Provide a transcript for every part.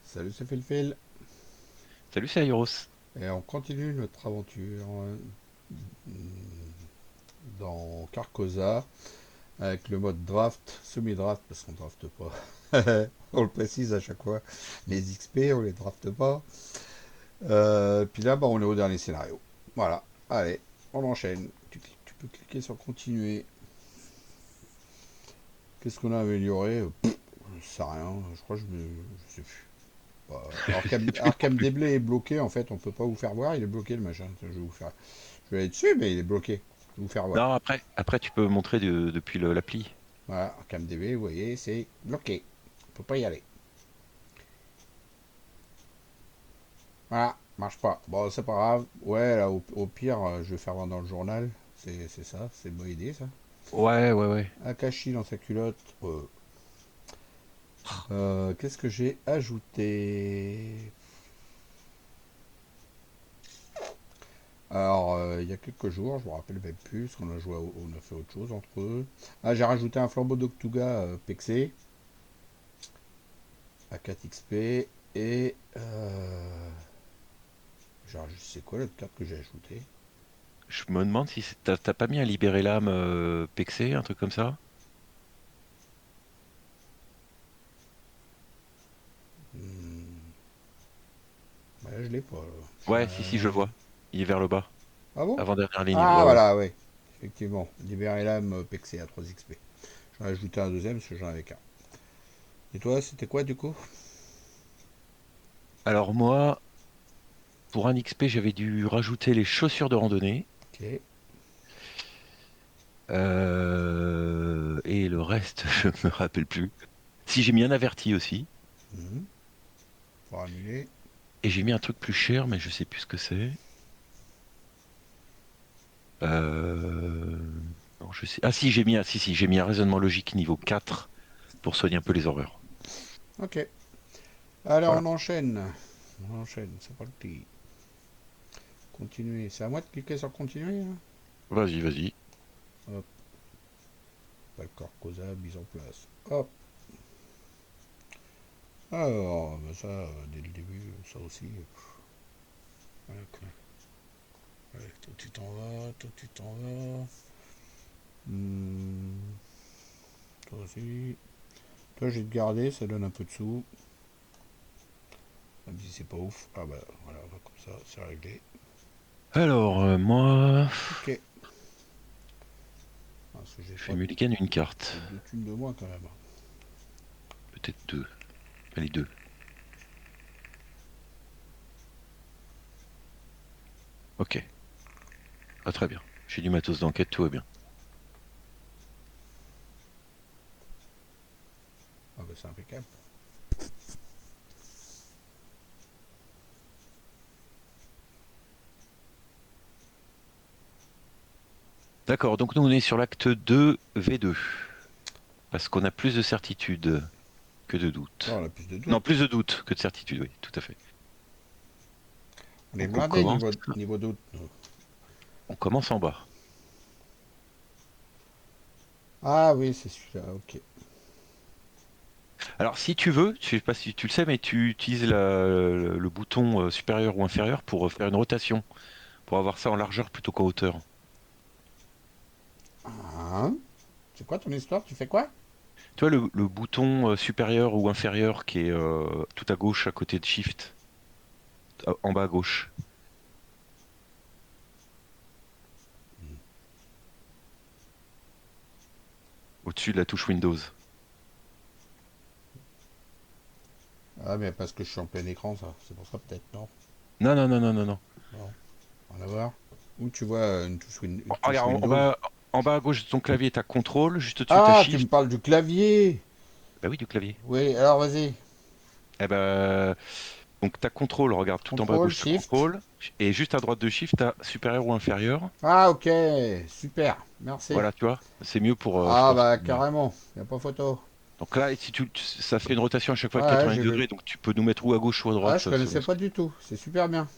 Salut, c'est Phil. Salut, c'est Airos. Et on continue notre aventure dans Carcosa avec le mode draft, semi-draft, parce qu'on drafte pas. On le précise à chaque fois. Les XP, on les drafte pas. Puis là, bah, on est au dernier scénario. Voilà. Allez, on enchaîne. Tu peux cliquer sur continuer. Qu'est-ce qu'on a amélioré? Je sais rien. Je crois que je sais plus. Bah, Je sais plus non Arkham plus. Deblay est bloqué en fait, on peut pas vous faire voir, il est bloqué le machin. Je vais vous faire. Je vais aller dessus, mais il est bloqué. Je vais vous faire voir. Non, après tu peux montrer depuis l'appli. Voilà, Arkham DB, vous voyez, c'est bloqué. On peut pas y aller. Voilà, marche pas. Bon, c'est pas grave. Ouais, là, au pire, je vais faire voir dans le journal. C'est ça, c'est une bonne idée, ça. Ouais, ouais, ouais. Akashi dans sa culotte. Qu'est-ce que j'ai ajouté? Alors, il y a quelques jours, je me rappelle même plus, parce qu'on a joué, on a fait autre chose entre eux. Ah, j'ai rajouté un flambeau d'Octuga Pexé à 4 XP et c'est quoi l'autre carte que j'ai ajouté? Je me demande si t'as pas mis un libérer l'âme pexé, un truc comme ça? Hmm, bah là, je l'ai pas. Là. Ouais, si, je le vois. Il est vers le bas. Ah bon? Avant-dernière ligne. Ah Ouais, ouais. voilà, ouais. Effectivement, libérer l'âme Pexé à 3 XP. J'en ai ajouté un deuxième parce que j'en avais qu'un. Et toi, c'était quoi du coup? Alors moi, pour un XP, j'avais dû rajouter les chaussures de randonnée. Ok. Et le reste, je me rappelle plus. Si j'ai mis un averti aussi. Mhm. Pour annuler. Et j'ai mis un truc plus cher, mais je sais plus ce que c'est. Euh... Non, je sais. Ah si, j'ai mis un raisonnement logique niveau 4 pour soigner un peu les horreurs. Ok. Alors Voilà. on enchaîne. On enchaîne, c'est parti. Continuer. C'est à moi de cliquer sur continuer hein. Vas-y, vas-y. Hop. D'accord, Cosa mise en place. Hop. Alors, bah ça, dès le début, ça aussi. Voilà, quoi. Ouais, toi tu t'en vas, toi tu t'en vas. Hmm, toi aussi. Toi j'ai de garder, ça donne un peu de sous. Même si c'est pas ouf. Ah bah voilà, comme ça, c'est réglé. Alors, moi, Ok. Parce que je fais mulligan une carte. j'ai deux thunes de moins quand même. Peut-être deux. Allez, deux. Ok. Ah, très bien. J'ai du matos d'enquête, tout va bien. Ah bah c'est impeccable. D'accord, donc nous on est sur l'acte 2, V2. Parce qu'on a plus de certitude que de Là doute. on a plus de Non, doutes. plus de doute que de certitude, oui, tout à fait. On est Donc on blindé commence, niveau doute. on commence en bas. Ah oui, c'est celui-là, ok. Alors, si tu veux, je sais pas si tu le sais, mais tu utilises le bouton supérieur ou inférieur pour faire une rotation, pour avoir ça en largeur plutôt qu'en hauteur. Hein. C'est quoi ton histoire? Tu fais quoi? Tu vois, le bouton supérieur ou inférieur qui est tout à gauche à côté de Shift, en bas à gauche, au-dessus de la touche Windows. Ah mais parce que je suis en plein écran ça. C'est pour ça peut-être, non? Non, non, non, non, non, non. Non. On va voir. Où tu vois une touche Regarde, Windows? en bas à gauche de ton clavier, tu as Contrôle, juste au-dessus, tu as Ah, tu me Shift. parles du clavier! Bah oui, du clavier. Oui, alors vas-y. Eh ben, donc tu as Contrôle, regarde, tout en bas à Contrôle, gauche, tu as Shift. Contrôle, et juste à droite de Shift, tu as supérieur ou inférieur. Ah ok, super, merci. Voilà, tu vois, c'est mieux pour, je Ah pense. bah carrément, y a pas photo. Donc là, si ça fait une rotation à chaque fois de Ouais, 90 j'ai vu. degrés, donc tu peux nous mettre ou à gauche ou à Ah, droite, je selon connaissais ce pas que... du tout. C'est super bien.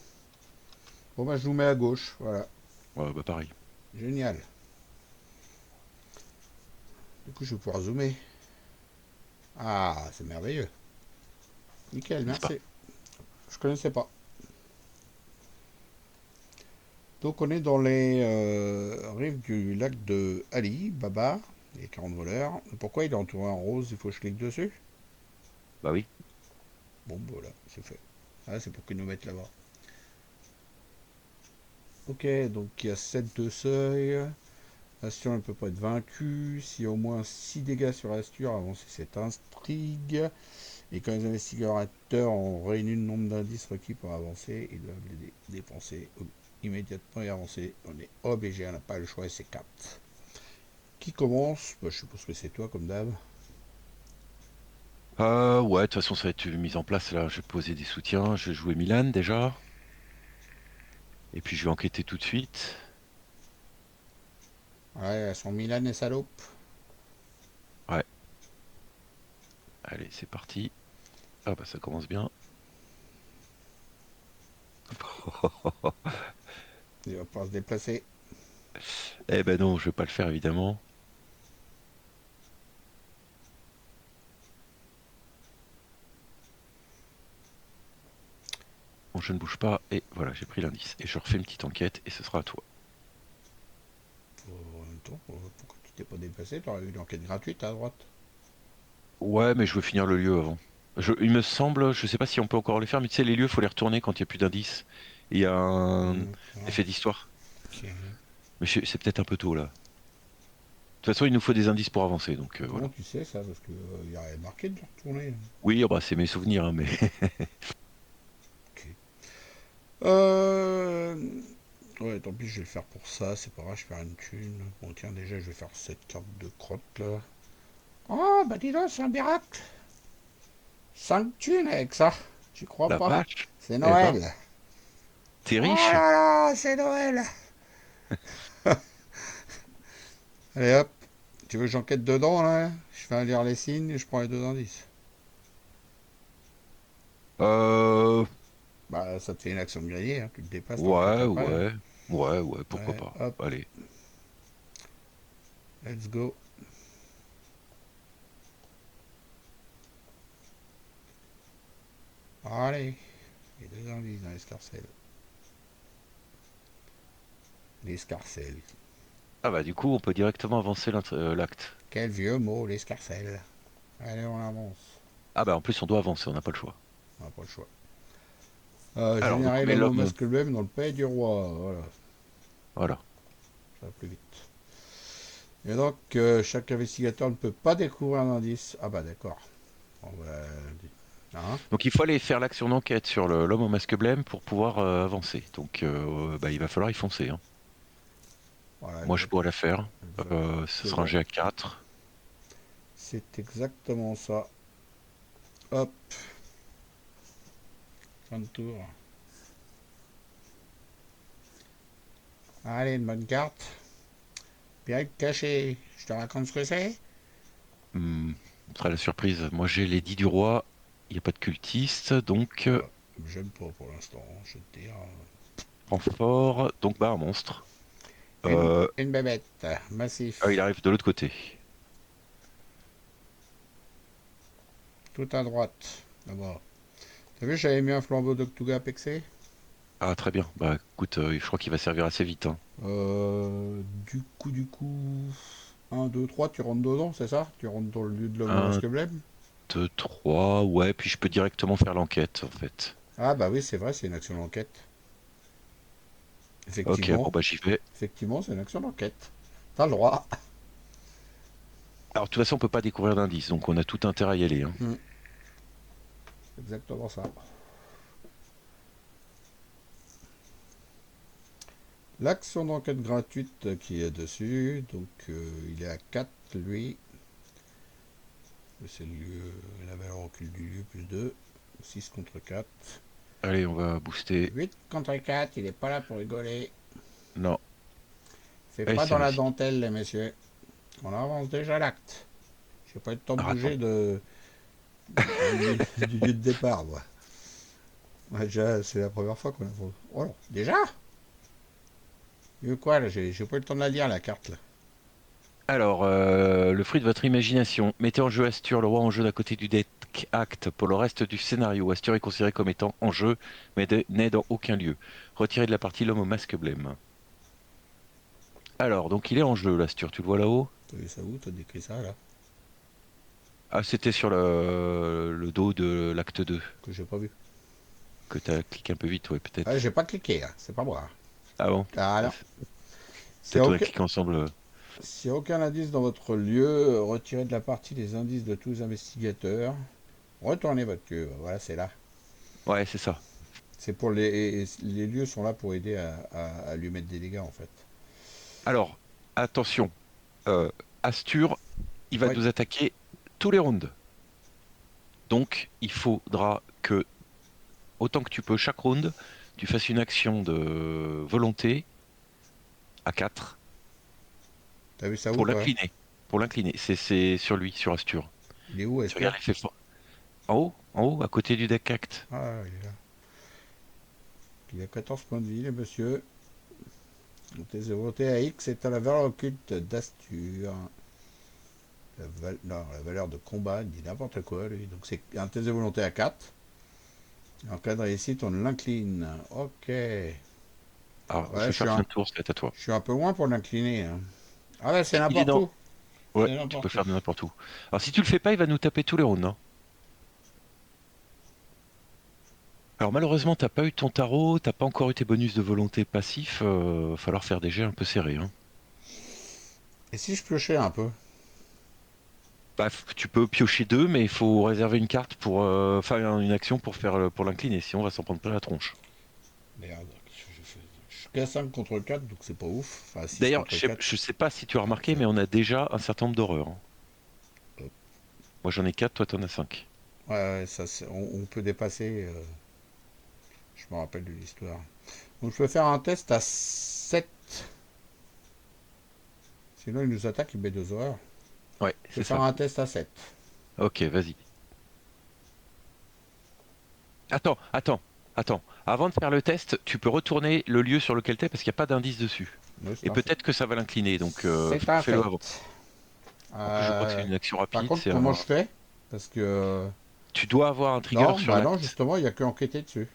Bon bah je vous mets à gauche, voilà. Ouais, bah pareil. Génial. Du coup je vais pouvoir zoomer. Ah, c'est merveilleux. Nickel, n'est-ce pas? merci. Je connaissais pas. Donc on est dans les rives du lac de Ali Baba, les 40 voleurs. Pourquoi il est entouré en rose? Il faut que je clique dessus? Bah oui. Bon, bah, voilà, c'est fait. Ah, c'est pour qu'ils nous mettent là-bas. Ok, donc il y a 7 de seuil. Astur ne peut pas être vaincu. S'il y a au moins 6 dégâts sur Astur, avancer cette intrigue. Et quand les investigateurs ont réuni le nombre d'indices requis pour avancer, ils doivent les dépenser immédiatement et avancer. On est obligé, on n'a pas le choix et c'est 4. Qui commence? Bah, je suppose que c'est toi comme d'hab. Ouais, de toute façon, ça va être une mise en place. Là, je vais poser des soutiens. Je vais jouer Milan déjà. Et puis, je vais enquêter tout de suite. Ouais, elles sont Milan et salope. Ouais, allez, c'est parti. Ah, bah, ça commence bien. Il va pas se déplacer. Eh ben non, je vais pas le faire, évidemment. Bon, je ne bouge pas. Et voilà, j'ai pris l'indice. Et je refais une petite enquête. Et ce sera à toi. En même temps, pourquoi tu t'es pas déplacé? Tu aurais eu une enquête gratuite à droite. Ouais, mais je veux finir le lieu avant. Il me semble, je sais pas si on peut encore les faire, mais tu sais, les lieux, faut les retourner quand il y a plus d'indices. Il y a un D'accord. effet d'histoire. Ok. Mais c'est peut-être un peu tôt, là. De toute façon, il nous faut des indices pour avancer, donc Comment voilà. tu sais ça? Parce que il y a rien marqué de retourner. Oui, bah, c'est mes souvenirs, hein, mais... Ok. Euh... Ouais, tant pis, je vais le faire pour ça. C'est pas grave, je vais faire une thune. Bon, tiens, déjà, je vais faire cette carte de crotte là. Oh, bah dis donc, c'est un miracle. 5 thunes avec ça. Tu crois La pas? vache! C'est Eh ben, Noël. t'es Oh riche? là là, c'est Noël. Allez hop. Tu veux que j'enquête dedans là? Je fais un lire les signes et je prends les deux indices. Euh... Bah, ça te fait une action de grillée, hein. Tu te dépasses, t'enquêtes Ouais, après, hein. ouais. Ouais, ouais, pourquoi Ouais, pas. hop, Allez. let's go. Allez, les deux indices dans l'escarcelle. L'escarcelle. Ah bah, du coup, on peut directement avancer l'acte. Quel vieux mot, l'escarcelle. Allez, on avance. Ah bah, en plus, on doit avancer, on n'a pas le choix. On n'a pas le choix. Alors, donc, on Générer met l'homme au l'homme... masque blême dans le pays du roi. Voilà, Voilà. ça va plus vite. Et donc, chaque investigateur ne peut pas découvrir un indice. Ah bah d'accord. Bon, bah, hein. Donc il faut aller faire l'action d'enquête sur l'homme au masque blême pour pouvoir avancer. Donc bah, il va falloir y foncer, hein. Voilà, Moi je pourrais la faire. Ce sera un exactement. G à 4. C'est exactement ça. Hop, fin de tour. Allez, une bonne carte. Bien caché. Je te raconte ce que c'est? Ce sera la surprise. Moi j'ai les 10 du roi. Il n'y a pas de cultiste. Donc J'aime pas pour l'instant, je vais te dire. renfort. Donc bah un monstre. Une, Euh, une bébête, ah, il massif, arrive de l'autre côté. tout à droite, là-bas. T'as vu, j'avais mis un flambeau d'Octuga Pexé. Ah très bien. Bah écoute, je crois qu'il va servir assez vite, hein. Du coup, un 2 3 tu rentres dedans, c'est ça? Tu rentres dans le lieu de l'homme au 1, masque blême? 2, 3. Ouais, puis je peux directement faire l'enquête en fait. Ah bah oui, c'est vrai, c'est une action d'enquête. Ok, bon Effectivement, bah j'y vais. effectivement, c'est une action d'enquête. T'as le droit. Alors de toute façon on peut pas découvrir d'indice. Donc on a tout intérêt à y aller, hein. Hmm, c'est exactement ça. L'action d'enquête gratuite qui est dessus, donc il est à 4 lui. C'est le lieu, la valeur recul du lieu plus 2. 6 contre 4. Allez, on va booster. 8 contre 4, il est pas là pour rigoler. Non. C'est Allez, pas c'est dans la réussi. dentelle, les messieurs. On avance déjà l'acte. J'ai pas eu le temps de Alors attends. bouger du lieu de départ, moi. Ouais, déjà, c'est la première fois qu'on a. Oh là, déjà? Quoi, là? J'ai pas eu le temps de la lire, la carte, là. Alors, le fruit de votre imagination. Mettez en jeu Astur, le roi en jeu d'à côté du Dark Act pour le reste du scénario. Astur est considéré comme étant en jeu, mais n'est dans aucun lieu. Retiré de la partie l'homme au masque blême. Alors, donc il est en jeu, l'Astur, tu le vois là-haut? T'as vu ça où? T'as décrit ça là? Ah, c'était sur le dos de l'acte 2 Que j'ai pas vu. que tu as cliqué un peu vite, ouais, Ah, peut-être. j'ai pas cliqué, hein. C'est pas moi. Ah bon? Ah Ah, non. S'il n'y a, peut-être on a aucun... cliqué ensemble. S'il y a aucun indice dans votre lieu, retirez de la partie les indices de tous les investigateurs. Retournez votre queue. Voilà, c'est là. Ouais, c'est ça. C'est pour les lieux sont là pour aider à lui mettre des dégâts en fait. Alors, attention, euh, Astur, il va Oui. nous attaquer tous les rounds. Donc, il faudra que, autant que tu peux, chaque round, tu fasses une action de volonté à 4 T'as vu ça où pour toi? l'incliner. Pour l'incliner. C'est sur lui, sur Astur. Il est où, Tu Astur? regardes l'effet fort. En haut, à côté du deck act. Ah, il est là. Il a 14 points de vie, le monsieur. Tes volontés à X est à la valeur occulte d'Astur. Non, la valeur de combat, il dit n'importe quoi lui. Donc c'est un test de volonté à 4. En cas de réussite, on l'incline. Ok. Ouais, Alors, je je vais suis faire fin un, de tour, ça va être à toi. je suis un peu loin pour l'incliner, hein. Ah ouais, c'est Il est n'importe dans. où. Ouais, C'est tu peux n'importe où. faire de n'importe où. Alors, si tu le fais pas, il va nous taper tous les rounds, hein. Alors, malheureusement, t'as pas eu ton tarot, t'as pas encore eu tes bonus de volonté passifs. Va falloir faire des jets un peu serrés, hein. Et si je piochais un peu? Bah, tu peux piocher deux, mais il faut réserver une carte pour faire une action pour faire pour l'incliner, sinon on va s'en prendre plein la tronche. Merde, je suis qu'à 5 contre 4, donc c'est pas ouf. Enfin, 6 D'ailleurs, contre 4. je sais pas si tu as remarqué, Tiens. mais on a déjà un certain nombre d'horreurs, hein. Hop. Moi j'en ai 4, toi t'en as 5. Ouais, ouais, ça, on peut dépasser. Je me rappelle de l'histoire. Donc je peux faire un test à 7. Sinon, il nous attaque, il met 2 horreurs. Ouais, Je vais c'est faire ça. un test à 7. Ok, vas-y. Attends. Avant de faire le test, tu peux retourner le lieu sur lequel t'es parce qu'il n'y a pas d'indice dessus. Oui, Et peut-être que ça va l'incliner, donc c'est un fais-le fait. avant. En plus, je crois que c'est Euh, une action Par rapide. contre, comment je fais? Parce que. Tu dois avoir un trigger Non, sur bah non, l'acte. justement, il n'y a que enquêter dessus.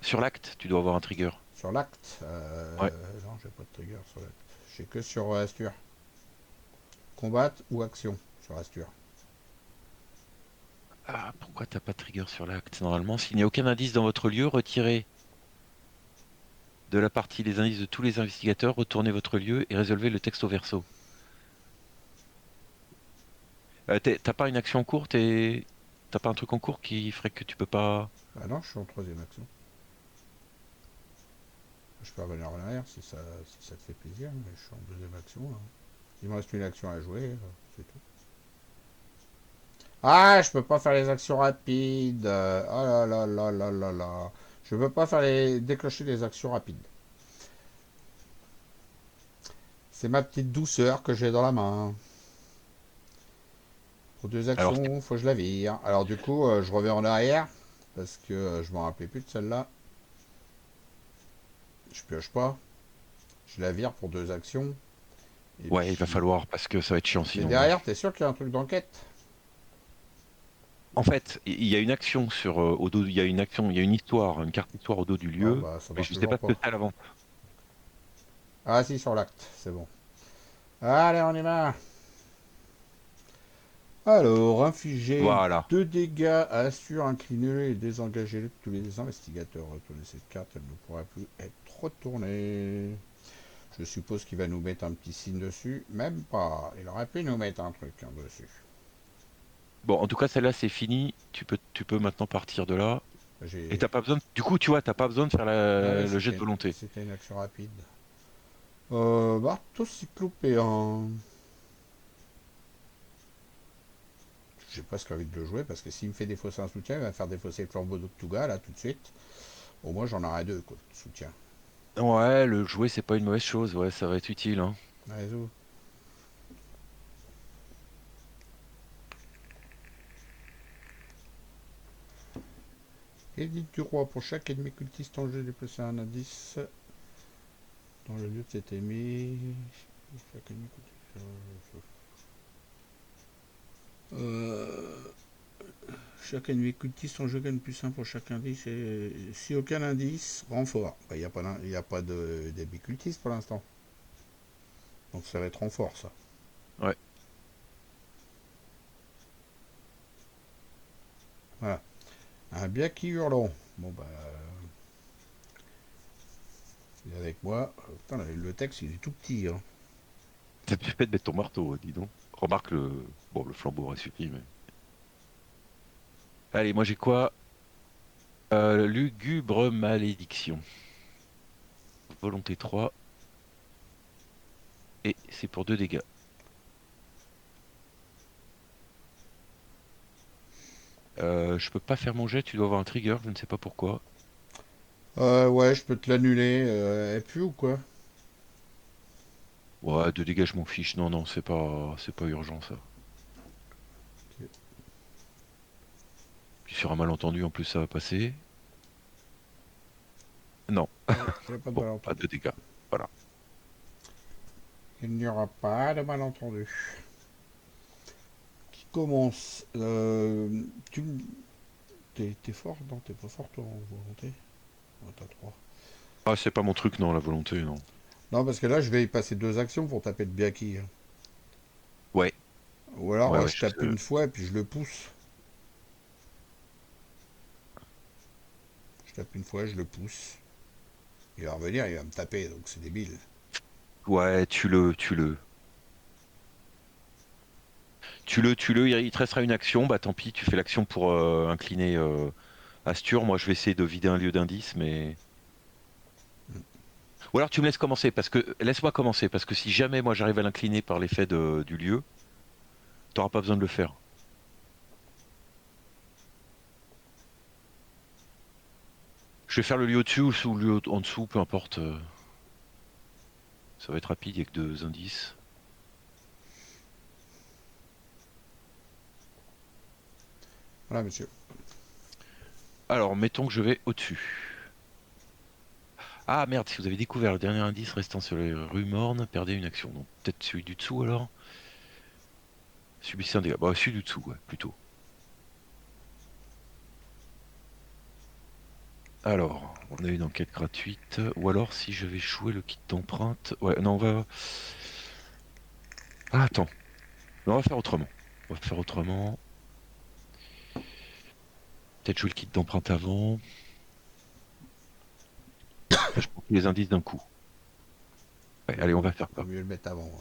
Sur l'acte, tu dois avoir un trigger. Sur l'acte. Ouais. Non, j'ai pas de trigger sur l'acte. J'ai que sur Astur. Combattre ou action sur Astur. Ah, pourquoi t'as pas de trigger sur l'acte? Normalement, s'il n'y a aucun indice dans votre lieu, retirez de la partie les indices de tous les investigateurs, retournez votre lieu et résolvez le texte au verso. T'as pas une action en cours? T'as pas un truc en cours qui ferait que tu peux pas... Bah non, je suis en troisième action. Je peux revenir en arrière si ça te fait plaisir, mais je suis en deuxième action, là. Il me reste une action à jouer, c'est tout. Ah, je peux pas faire les actions rapides. Oh là là là là là là. Je peux pas faire déclencher les actions rapides. C'est ma petite douceur que j'ai dans la main. Pour deux Alors, actions, faut que je la vire. Alors du coup, je reviens en arrière. Parce que je m'en rappelais plus de celle-là. Je pioche pas. Je la vire pour deux actions. Et ouais, il va puis. falloir parce que ça va être chiant Mais sinon, hein. derrière, t'es sûr qu'il y a un truc d'enquête? En fait, il y a une action sur au dos, il y a une action, il y a une histoire, une carte histoire au dos du Ah lieu, bah ça mais marche je sais toujours pas ce pas. que c'est à l'avant. Ah si, sur l'acte, c'est bon. Allez, on y va. Alors, infliger Voilà. 2 dégâts à Assure, incliner et désengager tous les investigateurs. Retourner cette carte, elle ne pourra plus être retournée. Je suppose qu'il va nous mettre un petit signe dessus. Même pas. Il aurait pu nous mettre un truc dessus. Bon, en tout cas, celle-là, c'est fini. Tu peux maintenant partir de là. Et J'ai. t'as pas besoin. Du coup, tu vois, t'as pas besoin de faire Ouais, le jet de volonté. c'était une action rapide. Bartos cyclopéen. J'ai presque envie de le jouer parce que s'il me fait défausser un soutien, il va me faire défausser le flambeau d'Octuga là tout de suite. Au moins j'en aurai deux quoi, de soutien. Ouais, le jouer, c'est pas une mauvaise chose. Ouais, ça va être utile, hein. Réseau. Édite du roi pour chaque ennemi cultiste en jeu déplacer un indice dans le lieu de cet ennemi. Chaque ennemi cultiste. Chaque ennemi cultiste en jeu gagne plus 1 pour chaque indice. Et si aucun indice, renfort. Il n'y a pas, y a pas d'ennemi cultiste pour l'instant. Donc ça va être renfort, ça. Ouais. Voilà. Un bien qui hurlon. Bon, bah. Il est avec moi. Putain, le texte, il est tout petit. Hein. T'as bien fait de mettre ton marteau, dis donc. Remarque le. Bon, le flambeau aurait suffi, mais. Allez, moi j'ai quoi? Lugubre malédiction. Volonté 3. Et c'est pour 2 dégâts. Je peux pas faire mon jet, tu dois avoir un trigger, je ne sais pas pourquoi. Ouais, je peux te l'annuler. Elle pue ou quoi? Ouais, 2 dégâts, je m'en fiche. Non, non, c'est pas urgent ça. Ok. Puis sur un malentendu, en plus, ça va passer. Non. Il n'y a pas de Bon, pas malentendu. 2 dégâts. Voilà. Il n'y aura pas de malentendu. Qui commence tu t'es fort? Non, t'es pas fort toi en volonté? Ouais, t'as 3. Ah, c'est pas mon truc, non, la volonté, non. Non, parce que là, je vais y passer 2 actions pour taper de Biaki. Hein. Ouais, Ou alors, ouais, ouais, je tape une fois et puis je le pousse. Je tape une fois, je le pousse. Il va revenir, il va me taper, donc c'est débile. ouais, tue-le, tue-le. Tue-le, tue-le, il te restera une action, bah tant pis, tu fais l'action pour incliner Astur. Moi, je vais essayer de vider un lieu d'indice, mais. Ou alors tu me laisses commencer, parce que. Laisse-moi commencer, parce que si jamais moi j'arrive à l'incliner par l'effet du lieu, t'auras pas besoin de le faire. Je vais faire le lieu au-dessus ou le lieu en dessous, peu importe. Ça va être rapide, il n'y a que 2 indices. Voilà, monsieur. Alors, mettons que je vais au-dessus. Ah merde, si vous avez découvert le dernier indice restant sur les rues mornes, perdez une action. Donc peut-être celui du dessous alors? Subissez un dégât. Bah, celui du dessous, ouais, plutôt. Alors, on a une enquête gratuite. Ou alors, si je vais échouer le kit d'empreinte. Ouais, non, on va. Ah, attends. Non, on va faire autrement. On va faire autrement. Peut-être jouer le kit d'empreinte avant. Enfin, je prends tous les indices d'un coup. Ouais, allez, on va faire Vaut ça. mieux le mettre avant.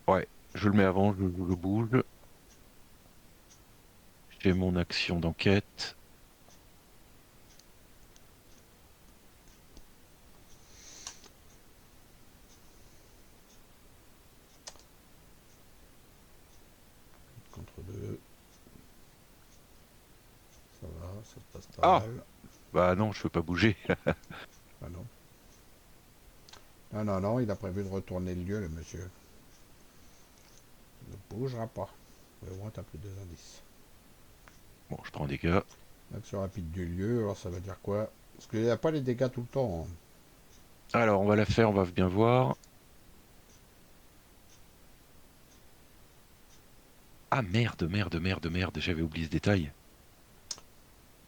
Hein. Ouais, je le mets avant, je bouge. J'ai mon action d'enquête. Contre 2. Ça va, ça se passe pas Ah! mal. Bah non, je peux pas bouger. Ah non. Non, non, non, il a prévu de retourner le lieu, le monsieur. Il ne bougera pas. Mais au moins, t'as plus 2 indices. Bon, je prends un dégât. Action rapide du lieu, alors ça veut dire quoi? Parce qu'il n'y a pas les dégâts tout le temps. Hein. Alors, on va la faire, on va bien voir. Ah merde, merde, merde, merde, j'avais oublié ce détail.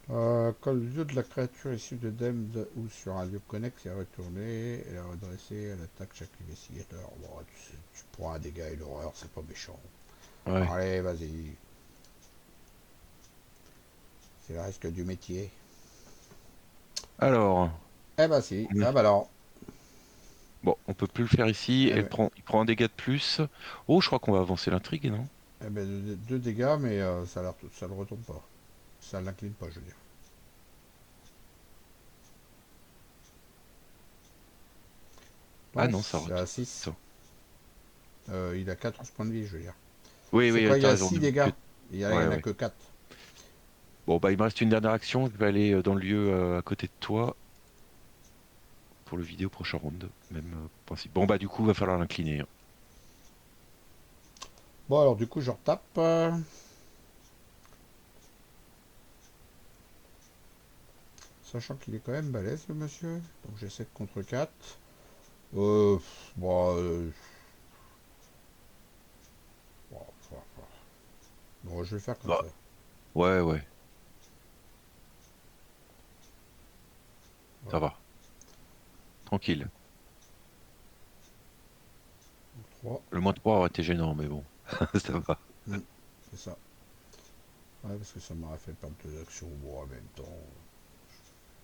Quand le lieu de la créature issue de Demd ou sur un lieu connexe est retourné, elle est redressée, elle attaque chaque investigateur. Bon, tu prends un dégât et l'horreur, c'est pas méchant. Ouais. Allez, vas-y. C'est le risque du métier. Alors, Eh bah si. on a- Ah bah alors. bon, on peut plus le faire ici. Eh ben, Il prend un dégât de plus. Oh, je crois qu'on va avancer l'intrigue, non? deux dégâts, mais ça le retourne pas. Ça l'incline pas, je veux dire. Ah Non, non, ça c'est à retourne. 6. Attends. Il a 4 points de vie, je veux dire. Oui, C'est oui, quoi, il y t'as a raison. 6 dégâts. Il y Ouais, en a ouais. que 4. Bon, bah, il me reste une dernière action. Je vais aller dans le lieu à côté de toi pour le vidéo prochain round. Même principe. Bon, bah, du coup, va falloir l'incliner. Hein. Bon, alors du coup, je retape. Sachant qu'il est quand même balèze, le monsieur. Donc j'ai 7 contre 4. Bon, bon, bon, je vais faire comme Bah, ça. ouais, ouais. Ça Voilà. va. Tranquille. 3. Le -3 aurait été gênant, mais bon. Ça va. C'est ça. Ouais, parce que ça m'aurait fait perdre 2 actions. Bon, en même temps,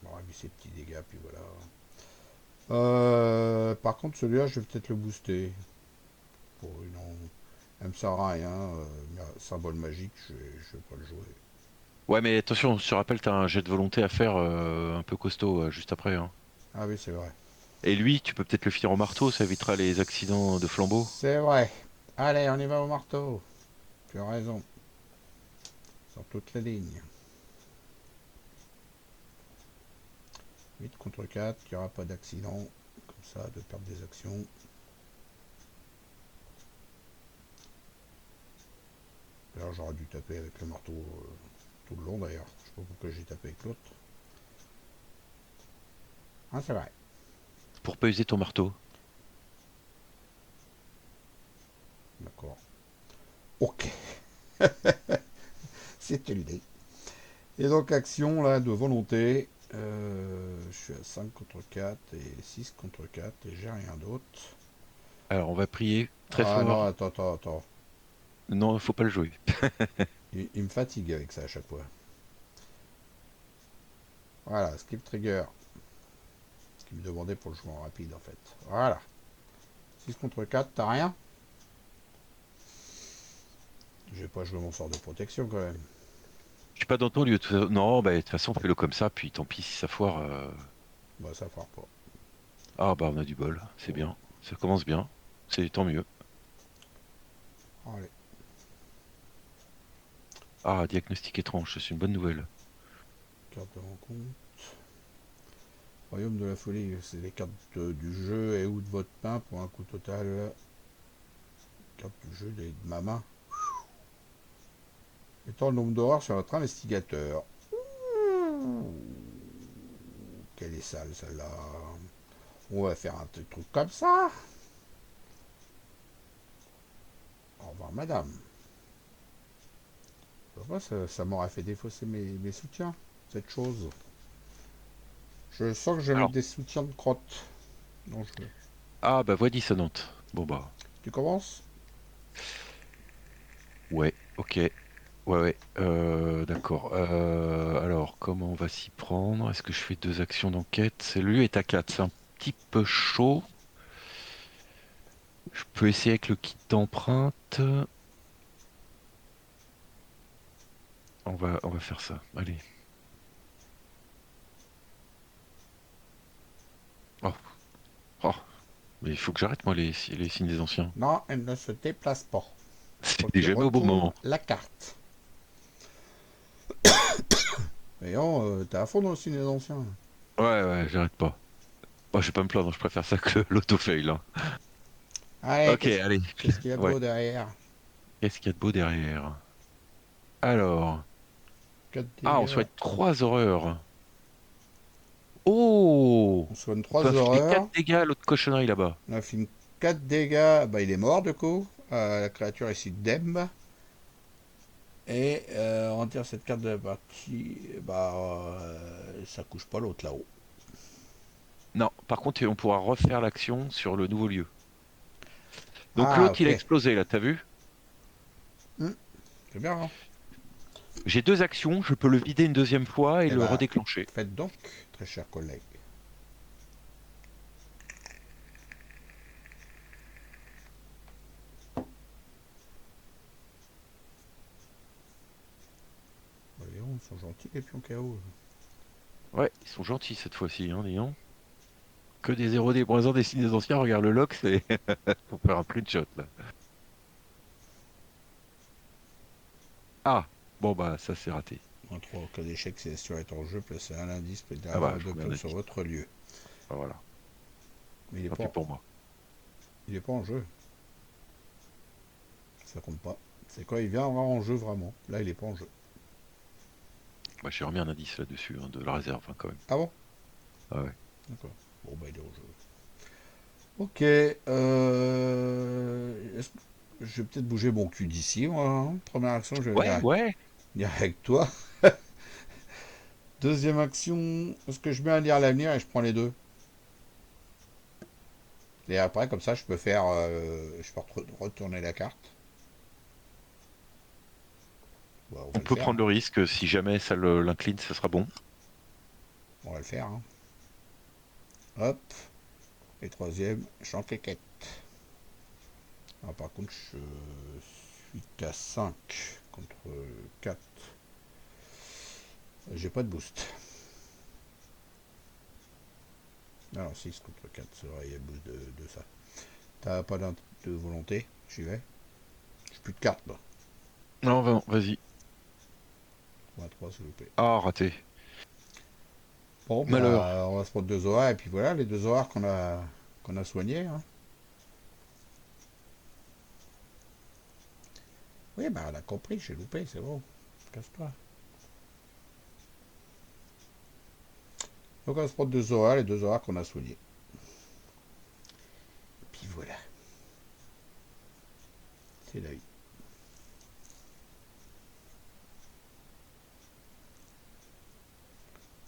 je m'aurais mis ces petits dégâts, puis voilà. Par contre, celui-là, je vais peut-être le booster. Pour une... Elle me sert à rien. Symbole magique, je vais pas le jouer. Ouais, mais attention, je te rappelle, t'as un jet de volonté à faire un peu costaud juste après, hein. Ah oui, c'est vrai. Et lui, tu peux peut-être le finir au marteau, ça évitera les accidents de flambeau. C'est vrai. Allez, on y va au marteau. Tu as raison. Sur toutes les lignes. 8 contre 4, il n'y aura pas d'accident. Comme ça, de perdre des actions. D'ailleurs, j'aurais dû taper avec le marteau tout le long d'ailleurs. Je sais pas pourquoi j'ai tapé avec l'autre. Ah, c'est vrai. Pour pas user ton marteau. D'accord. Ok. C'est une idée. Et donc, action là de volonté. Je suis à 5 contre 4 et 6 contre 4 et j'ai rien d'autre. Alors, on va prier très Ah non, fort. attends. Non, faut pas le jouer. Il me fatigue avec ça à chaque fois. Voilà, skip trigger. Ce qu'il me demandait pour le jouer en rapide en fait. Voilà. 6 contre 4, t'as rien? Je vais pas jouer mon sort de protection quand même. Je suis pas dans ton lieu. Non, bah, de toute façon, fais-le comme ça, puis tant pis si ça foire. Bah ça fera pas. Ah, bah, on a du bol. C'est bien. Ça commence bien. C'est tant mieux. Allez. Ah, diagnostic étrange, c'est une bonne nouvelle. Carte de rencontre. Royaume de la folie, c'est les cartes du jeu et ou de votre main pour un coût total. Carte du jeu de ma main. Étant le nombre d'horreurs sur notre investigateur. Quelle est sale celle-là. On va faire un truc comme ça. Au revoir madame. Ça m'aurait fait défausser mes soutiens, cette chose. Je sens que je vais mettre Alors, des soutiens de crotte. Non, je... ah, bah, voix dissonante. Bon, bah, Tu commences? ouais, ok. Ouais, ouais, d'accord. Alors, comment on va s'y prendre? Est-ce que je fais deux actions d'enquête? Celui est à 4, c'est un petit peu chaud. Je peux essayer avec le kit d'empreinte. On va faire ça. Allez. Oh, oh. Mais il faut que j'arrête, moi, les signes des anciens. Non, elle ne se déplace pas. Faut que C'était tu jamais au bon retournes moment. la carte. Voyons, t'es à fond dans le ciné des anciens. Ouais, ouais, j'arrête pas. Oh, je vais pas me plaindre, je préfère ça que l'autofail, hein. Allez, Ok, allez. qu'est-ce qu'il y a de Ouais. beau derrière? Qu'est-ce qu'il y a de beau derrière? Alors. 4 Ah, on dégâts. souhaite trois horreurs. Oh! On soigne On peut 3 infiler 4 horreurs. dégâts à l'autre cochonnerie là-bas. On a fait 4 dégâts. Bah, il est mort du coup. La créature ici Dem. Et on retire cette carte de la partie. Bah, ça couche pas l'autre là-haut. Non, par contre, on pourra refaire l'action sur le nouveau lieu. Donc Ah, l'autre, il a ok. explosé là, t'as vu? Hmm, c'est bien, hein. J'ai deux actions, je peux le vider une deuxième fois et Eh le ben, redéclencher. faites donc, très chers collègues. Voyons, ils sont gentils les pions KO. Ouais, ils sont gentils cette fois-ci, hein, dis donc. Que des 0 des poisons des signes des anciens, regarde le lock, c'est pour faire un print shot là. Ah, bon bah ça c'est raté. En 3 en cas d'échec, si la situation est en jeu, placez un indice près Ah derrière bah un je deux vous mets un pions sur indice. votre lieu. Ah, voilà, Mais il est tant pis pas, pour moi. il est pas en jeu. Ça compte pas. C'est quoi, il vient avoir en jeu vraiment. Là, il est pas en jeu. Bah j'ai remis un indice là-dessus, hein, de la réserve hein, quand même. Ah bon? Ah ouais. D'accord. Bon, bah, il est en jeu. Ok. Je vais peut-être bouger mon cul d'ici, moi, hein. Première action, je vais Ouais, venir ouais. avec toi. Deuxième action, est-ce que je mets un lire l'avenir et je prends les deux? Et après, comme ça, je peux faire. Je peux retourner la carte. Ouais, on On va le peut faire, prendre hein. le risque, si jamais ça l'incline, ça sera bon. On va le faire, hein. Hop. Et troisième, j'enquête. Ah, par contre, je suis qu'à 5 contre 4. J'ai pas de boost. Alors 6 contre 4, c'est vrai, il y a boost de ça. T'as pas de volonté? J'y vais. J'ai plus de cartes là. Non, vas-y. 3 3 s'il vous plaît. Ah, raté. Bon, Malheur. bah, on va se prendre deux OA et puis voilà, les deux OA qu'on a soignés, hein. Oui, bah, on a compris, j'ai loupé, c'est bon. Casse-toi. Donc, on va se prendre deux OA, les deux OA qu'on a soignés. Et puis voilà. C'est la vie.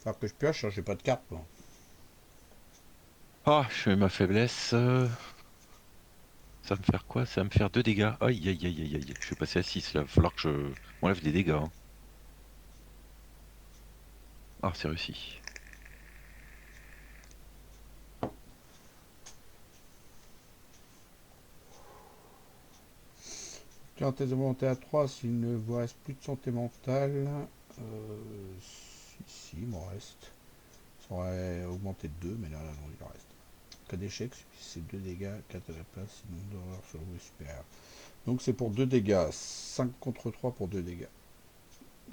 Faut que je pioche, hein, j'ai pas de carte, moi. Ah, je fais ma faiblesse. Ça va me faire quoi? Ça va me faire 2 dégâts. Aïe, aïe, aïe, aïe, aïe. Je vais passer à 6 là. Il va falloir que je m'enlève des dégâts, hein. Ah, c'est réussi. Tu as un test de volonté à 3 s'il ne vous reste plus de santé mentale. Si, il m'en reste. Ça aurait augmenté de 2, mais là, non, il en reste. En cas d'échec, c'est 2 dégâts, 4 à la place, sinon d'horreur sur le supérieur. Donc c'est pour 2 dégâts, 5 contre 3 pour 2 dégâts.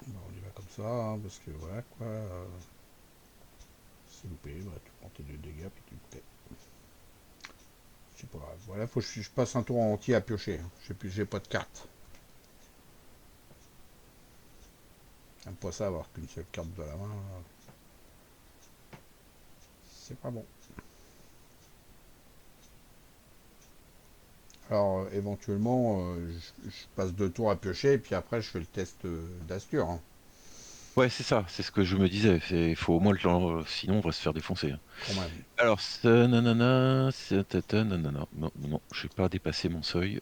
Bon, on y va comme ça, hein, parce que voilà quoi. C'est loupé, bah, tu prends tes 2 dégâts, puis tu te tais. C'est pas grave. Voilà, faut que je passe un tour en entier à piocher, hein. J'ai pas de carte. J'aime pas ça avoir qu'une seule carte de la main. C'est pas bon. Alors, éventuellement, je passe 2 tours à piocher, et puis après, je fais le test d'Astur, hein, Ouais, c'est ça. C'est ce que je me disais. Il faut au moins sinon, on va se faire défoncer, hein. quand même. Alors, nanana, nanana. Non, non, non, je vais pas dépasser mon seuil.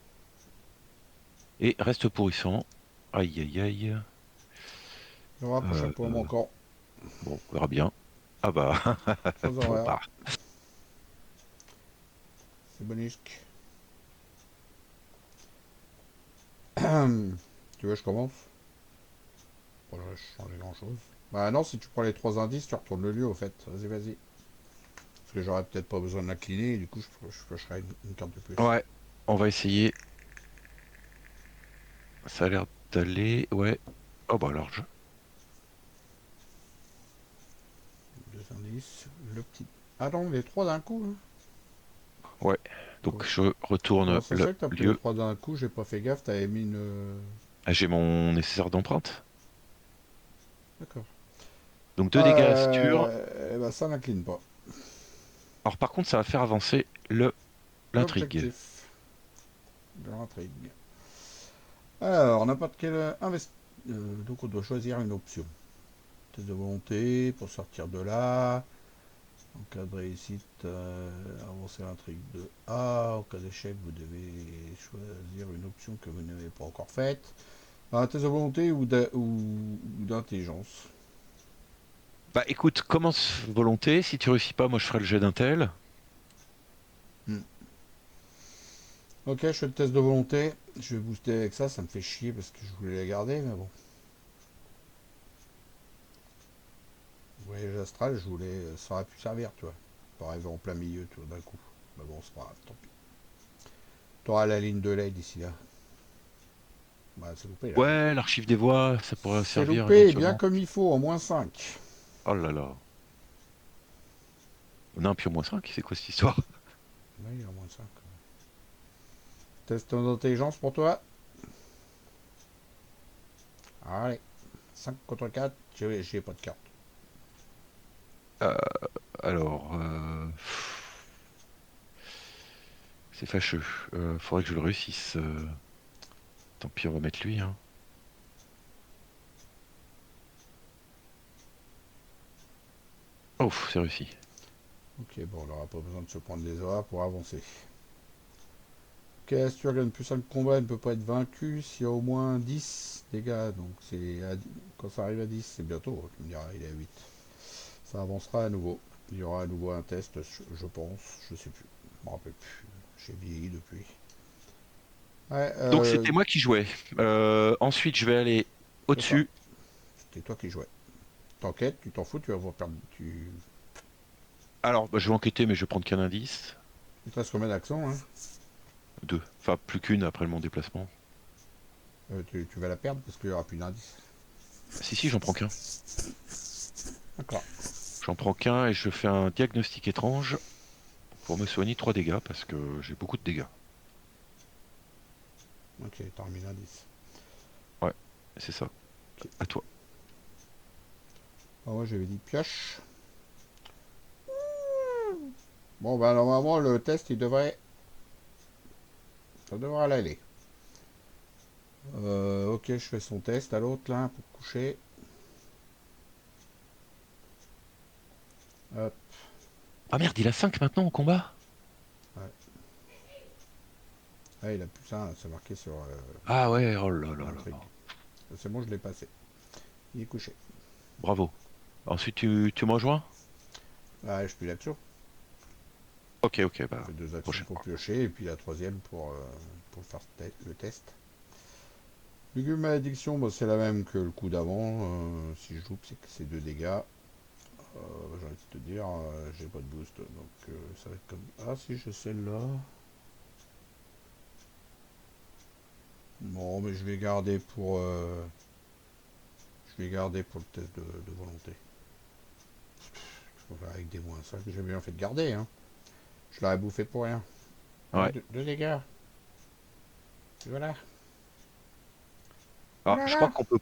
Et reste pourrissant. Aïe, aïe, aïe. Il y aura prochain Euh, pour euh, encore. bon, on verra bien. Ah bah, Sans bon, horaire. bah. C'est bonisque. Tu veux, je commence? Voilà, je change grand chose. Bah non, si tu prends les 3 indices, tu retournes le lieu au fait. Vas-y, vas-y. Parce que j'aurais peut-être pas besoin de l'incliner, et du coup, je piocherai une carte de plus. Ouais, on va essayer. Ça a l'air d'aller. Ouais. Oh bah alors, Deux indices. Le petit. Ah non, les 3 d'un coup, hein. ouais. Donc, je retourne Comment ça se le fait que t'as pris les lieu. 3 d'un coup? J'ai pas fait gaffe, t'avais mis une. Ah, j'ai mon nécessaire d'empreinte. D'accord. Donc, 2 dégâts Astur. Eh ben, ça n'incline pas. Alors, par contre, ça va faire avancer l'intrigue. L'objectif de l'intrigue. Alors, n'importe quel donc, on doit choisir une option. Test de volonté pour sortir de là. En cas de réussite, avancer l'intrigue de A. En cas d'échec, vous devez choisir une option que vous n'avez pas encore faite. Un test de volonté ou d'intelligence. Bah écoute, commence volonté. Si tu réussis pas, moi je ferai le jet d'intel. Hmm. Ok, je fais le test de volonté. Je vais booster avec ça, ça me fait chier parce que je voulais la garder, mais bon. Voyage astral, je voulais. Ça aurait pu servir, tu vois. Pas arriver en plein milieu, tout d'un coup. Mais bon, c'est pas grave, tant pis. T'auras la ligne de lait d'ici là. Bah, c'est loupé là. Ouais, l'archive des voix, ça pourrait C'est servir loupé, bien éventuellement. comme il faut, en moins 5. Oh là là. Non, puis au moins 5, c'est quoi cette histoire? Oui, en moins 5. Test d'intelligence pour toi. Allez. 5 contre 4, j'ai pas de carte. Euh, alors, c'est fâcheux. Faudrait que je le réussisse. Tant pis, on va mettre lui, hein. Ouf, c'est réussi. Ok, bon, on n'aura pas besoin de se prendre les OA pour avancer. Ok, Astur gagne plus 5 combats, elle ne peut pas être vaincue s'il y a au moins 10 dégâts. Donc quand ça arrive à 10, c'est bientôt. Tu me diras, il est à 8. Ça avancera à nouveau. Il y aura à nouveau un test, je pense. Je sais plus. Je me rappelle plus. J'ai vieilli depuis. Ouais, Donc c'était moi qui jouais. Ensuite, je vais aller c'est ça. au-dessus. C'était toi qui jouais. T'enquêtes, tu t'en fous, tu vas voir perdre. Alors, bah, je vais enquêter, mais je vais prendre qu'un indice. Il te reste combien d'actions, hein? Deux. Enfin, plus qu'une après mon déplacement. Tu vas la perdre parce qu'il n'y aura plus d'indice. Si, si, j'en prends qu'un. D'accord. J'en prends qu'un et je fais un diagnostic étrange pour me soigner 3 dégâts parce que j'ai beaucoup de dégâts. Ok, t'as remis l'indice. Ouais, c'est ça. Ok. À toi. Ah, moi j'avais dit pioche. Bon, bah normalement le test il devrait. Ça devrait l'aller. Ok, je fais son test à l'autre là pour coucher. Hop, Ah merde, il a 5 maintenant au combat? ouais. Ah, il a plus ça, c'est marqué sur Ah ouais, oh là là un là truc. là. C'est bon, je l'ai passé. Il est couché. Bravo. Ensuite, tu me rejoins? Ah, je plus l'action. Ok, ok, bah, J'ai deux actions prochaine pour fois. piocher et puis la troisième pour faire le test. Légume malédiction, bah, c'est la même que le coup d'avant. Si je loupe, c'est que c'est 2 dégâts. J'ai envie de te dire, j'ai pas de boost, donc ça va être comme. Ah, si j'ai celle-là. Bon, mais je vais garder pour le test de volonté. Je vais faire avec des moins 5. J'ai bien fait de garder, hein. Je l'aurais bouffé pour rien. Ah, Ouais. 2 dégâts. Et voilà. Ah, je crois Voilà. qu'on peut,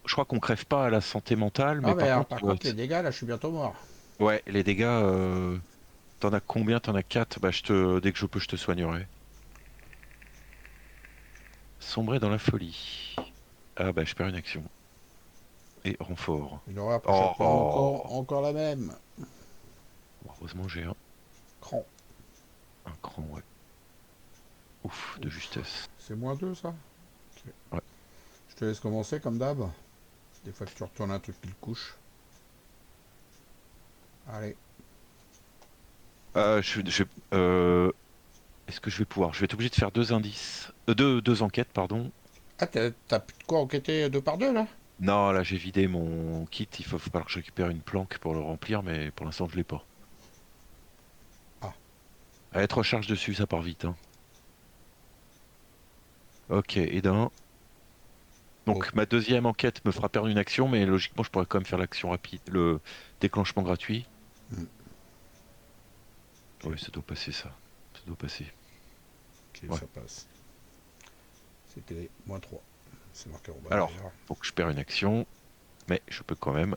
je crois qu'on crève pas à la santé mentale, mais Ah, mais par alors, contre, par contre, les dégâts, là, je suis bientôt mort. ouais, les dégâts, t'en as combien? T'en as 4. Bah, dès que je peux, je te soignerai. Sombrer dans la folie. Ah bah, je perds une action. Et renfort. Une horreur, prochaine fois, Oh, encore la même. heureusement, j'ai Cran. un cran, ouais. Ouf, de Ouf. justesse. C'est moins 2 ça. Ok. Ouais. Je te laisse commencer comme d'hab. Des fois que tu retournes un truc qui le couche. Allez. Euh, je, je- euh, Est-ce que je vais pouvoir? Je vais être obligé de faire deux indices. Deux enquêtes, pardon. Ah, t'as plus de quoi enquêter 2 par 2 là? Non, là, j'ai vidé mon kit. Il faut falloir que je récupère une planque pour le remplir, mais pour l'instant, je l'ai pas. Ah, Allez, 3 charges dessus, ça part vite, hein. Ok, et d'un. bon. Donc, ma deuxième enquête me fera perdre une action, mais logiquement, je pourrais quand même faire l'action rapide, le déclenchement gratuit. Hmm, ok, Oui, ça doit passer, ça. Ça doit passer. ok, Ouais. ça passe. C'était moins 3. C'est marqué en bas Alors, d'ailleurs. donc je perds une action, mais je peux quand même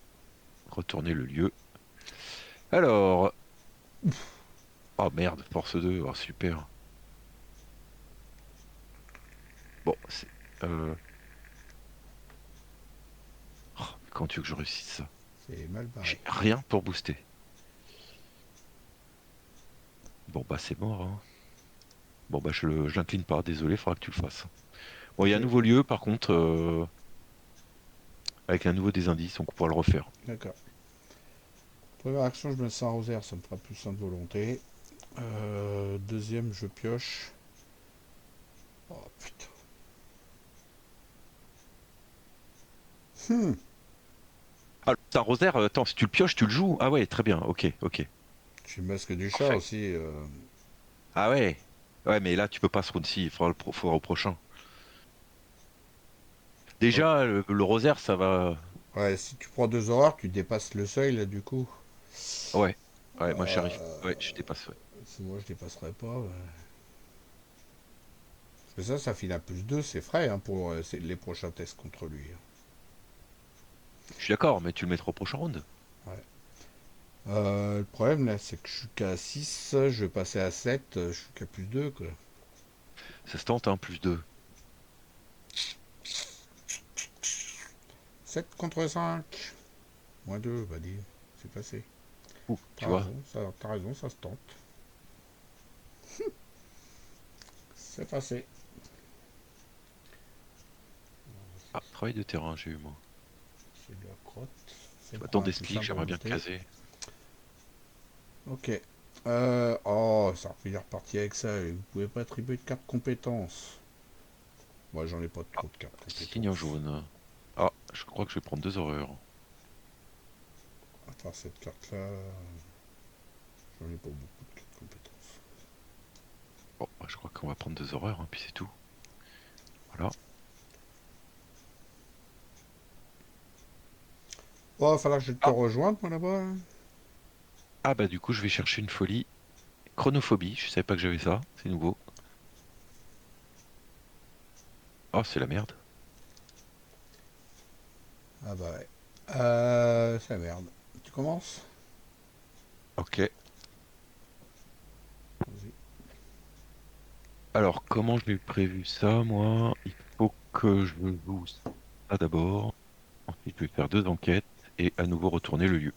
retourner le lieu. Alors, oh merde, force 2, oh, super. Bon, c'est. Euh... oh, quand tu veux que je réussisse ça? C'est mal barré. J'ai rien pour booster. Bon, bah c'est mort, hein. Bon, bah je l'incline pas, désolé, faudra que tu le fasses. Bon, il y a un Ok, nouveau lieu, par contre, avec un nouveau des indices, donc on pourra le refaire. d'accord. Première action, je me sens rosaire, ça me fera plus 1 de volonté. Deuxième, je pioche. Oh putain. Hmm. Ah, c'est un rosaire, attends, si tu le pioches, tu le joues. Ah ouais, très bien, ok, ok. J'ai le masque du chat Parfait. aussi. Ah ouais. Ouais, mais là, tu peux pas ce round-ci, il faudra, faudra au prochain. Ouais. Déjà, le rosaire, ça va. Ouais, si tu prends 2 horreurs, tu dépasses le seuil là du coup. Ouais. Ouais, moi j'arrive. Euh, Ouais, je dépasse, ouais. Si moi je dépasserai pas. Ouais. Parce que ça file à plus 2, c'est frais hein, pour les prochains tests contre lui, hein. Je suis d'accord, mais tu le mettras au prochain round. Ouais. Le problème là, c'est que je suis qu'à 6, je vais passer à 7, je suis qu'à plus 2 quoi. Ça se tente, hein, plus 2. 7 contre 5. Moins 2, va dire. C'est passé. Tu vois. T'as raison, ça se tente. C'est passé. Ah, travail de terrain, j'ai eu moi. C'est de la crotte. Ça Tu me vois, prend dans un des plus sticks, simple pour j'aimerais bien booster. caser. Ok. Oh, ça il est reparti avec ça. Et vous pouvez pas attribuer de carte compétences. Moi, j'en ai pas Ah, trop de cartes signe compétences. jaune. Ah, je crois que je vais prendre 2 horreurs. À part cette carte-là, j'en ai pas beaucoup de cartes compétences. Bon, bah, je crois qu'on va prendre 2 horreurs, hein, puis c'est tout. Voilà. Oh, il va falloir que je te Ah, rejoigne, moi, là-bas. Hein. ah bah du coup, je vais chercher une folie. Chronophobie, je savais pas que j'avais ça, c'est nouveau. Oh, c'est la merde. Ah bah ouais. C'est la merde. Tu commences? Ok. Vas-y. Alors, comment j'ai prévu ça, moi? Il faut que je joue ça d'abord. Ensuite, je vais faire 2 enquêtes et à nouveau retourner le lieu.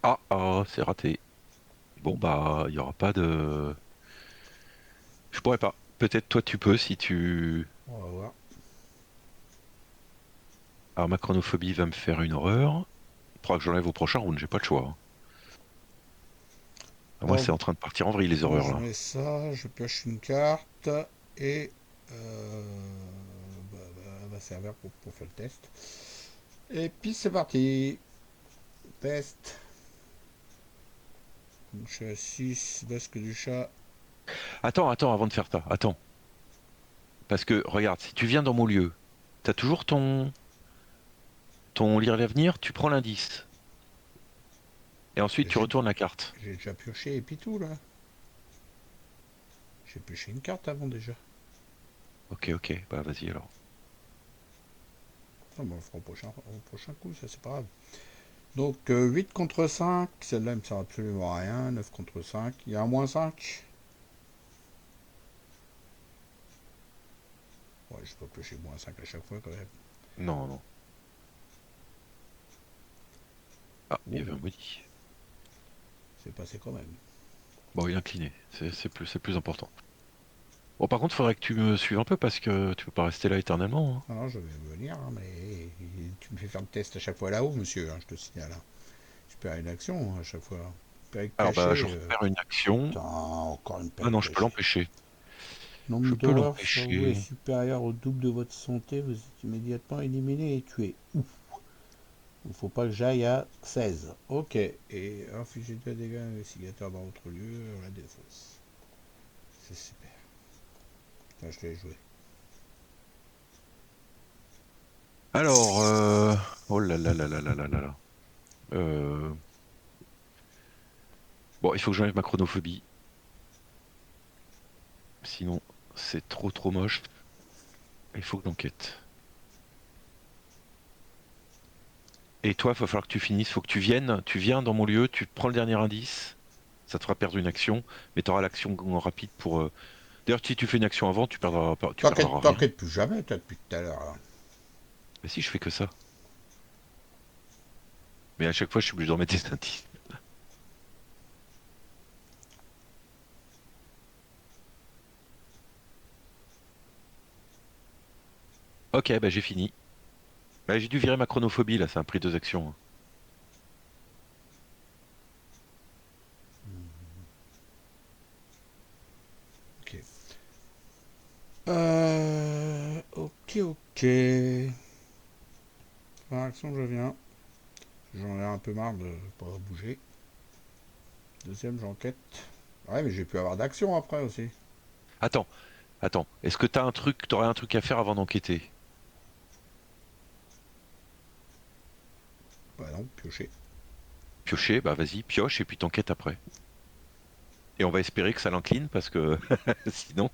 Ah, c'est raté. Bon, bah, il y aura pas de... Je pourrais pas. Peut-être toi, tu peux si tu... On va voir. Alors, ma chronophobie va me faire une horreur. Il faudra que j'enlève au prochain round, j'ai pas le choix. Hein. Ah, moi, Alors, c'est en train de partir en vrille, les moi, horreurs, je là. mets ça, je pioche une carte et euh, elle va servir pour faire le test. Et puis c'est parti. Test. Donc, je suis à 6, basque du chat. Attends, avant de faire ça. Attends. Parce que, regarde, si tu viens dans mon lieu, t'as toujours ton lire l'avenir, tu prends l'indice. Et ensuite, tu J'ai retournes la carte. déjà pioché et puis tout là. J'ai pioché une carte avant déjà. Ok, bah vas-y alors. Ah, bon, on le fera au prochain coup, ça c'est pas grave. Donc 8 contre 5, celle-là elle me sert absolument à rien. 9 contre 5, il y a un moins 5. Ouais, je peux piocher moins 5 à chaque fois quand même. Non, non. Ah, il y avait Ouh, un maudit. c'est passé quand même. Bon, il est incliné. C'est plus important. Bon, par contre, faudrait que tu me suives un peu parce que tu peux pas rester là éternellement. Hein. Alors je vais venir, hein, mais tu me fais faire le test à chaque fois là-haut, monsieur, hein, je te signale. Hein. Je perds une action à chaque fois. Période Alors, bah, je cachée. repère une action. Putain, encore une Ah période non, je peux cachée. l'empêcher. Je Nombre peux d'horreurs sur vous est l'empêcher. supérieur au double de votre santé, vous êtes immédiatement éliminé et tué. Ouf. Il faut pas que j'aille à 16. Ok. Et infliger 2 dégâts à l'investigateur dans votre lieu, la défausse. C'est super. Putain, je l'ai joué. Alors, oh là là là là là là là là. Euh, Bon, il faut que j'enlève ma chronophobie. Sinon, c'est trop moche. Il faut que j'enquête. Et toi, il va falloir que tu finisses. Il faut que tu viennes. Tu viens dans mon lieu, tu prends le dernier indice. Ça te fera perdre une action, mais tu auras l'action rapide pour. D'ailleurs, si tu fais une action avant, tu perdras rien. T'enquêtes plus jamais, toi, depuis tout à l'heure. Là. Mais si, je fais que ça. Mais à chaque fois, je suis obligé d'en mettre des indices. Ok, bah j'ai fini. Bah, j'ai dû virer ma chronophobie là, ça a pris 2 actions. Hein. Ok. Ok. Par action, je viens. J'en ai un peu marre de pas bouger. Deuxième, j'enquête. Ouais, mais j'ai pu avoir d'action après aussi. Attends, attends. Est-ce que t'aurais un truc à faire avant d'enquêter? Bah non, piocher. Piocher, bah vas-y, pioche et puis t'enquêtes après. Et on va espérer que ça l'incline parce que sinon.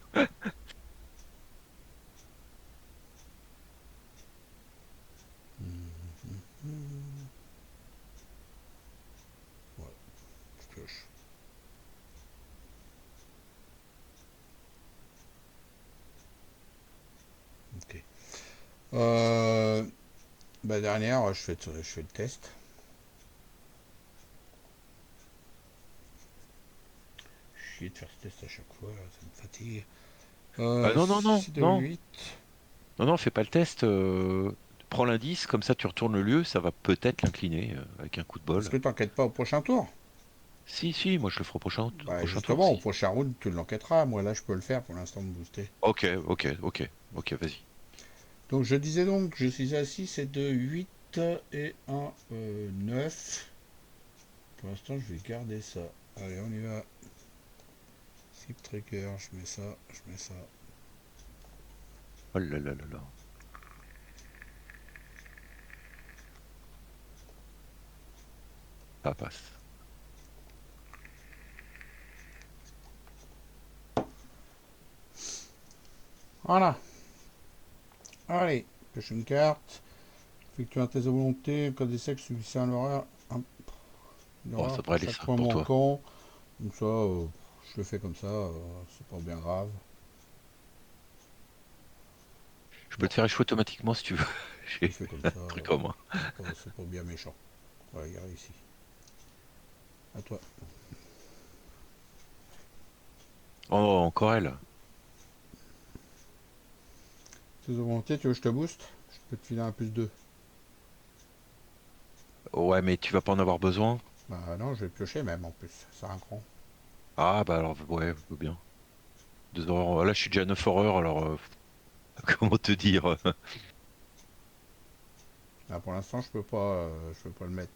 Euh, Bah, dernière, je fais le test. Chier de faire ce test à chaque fois, là, ça me fatigue. Non, non, non, 6 de non. 8. Non, non, fais pas le test. Prends l'indice, comme ça tu retournes le lieu, ça va peut-être l'incliner avec un coup de Est-ce bol. que t'enquêtes pas au prochain tour? Si, si, moi je le ferai au Bah, prochain tour, justement, au si. prochain round, tu l'enquêteras. Moi, là, je peux le faire pour l'instant, me booster. Ok, ok, ok, ok, vas-y. Donc, je disais donc, je suis à 6 et 2, 8 et un 9. Pour l'instant, je vais garder ça. Allez, on y va. Skip trigger, je mets ça, je mets ça. Oh là là là là. Ça passe. Voilà. Allez, pioche une carte. Effectue un test de volonté. Code d'essai que celui-ci a une Bon, horreur ça pour devrait aller chaque ça, point pour toi. manquant. Donc ça, je le fais comme ça. C'est pas bien grave. Je peux Bon, te faire échouer automatiquement si tu veux. je le J'ai fais comme un ça. truc en moi. C'est pas bien méchant. Voilà, il a réussi. À toi. Oh, encore elle. Test de volonté, tu veux que je te booste? Je peux te filer un plus 2. Ouais, mais tu vas pas en avoir besoin. Bah non, je vais piocher même en plus. Ça a un cran. Ah, bah alors, ouais, je veux bien. 2 horreurs. Là, je suis déjà à 9 horreurs, alors comment te dire? Là, pour l'instant, je peux pas le mettre.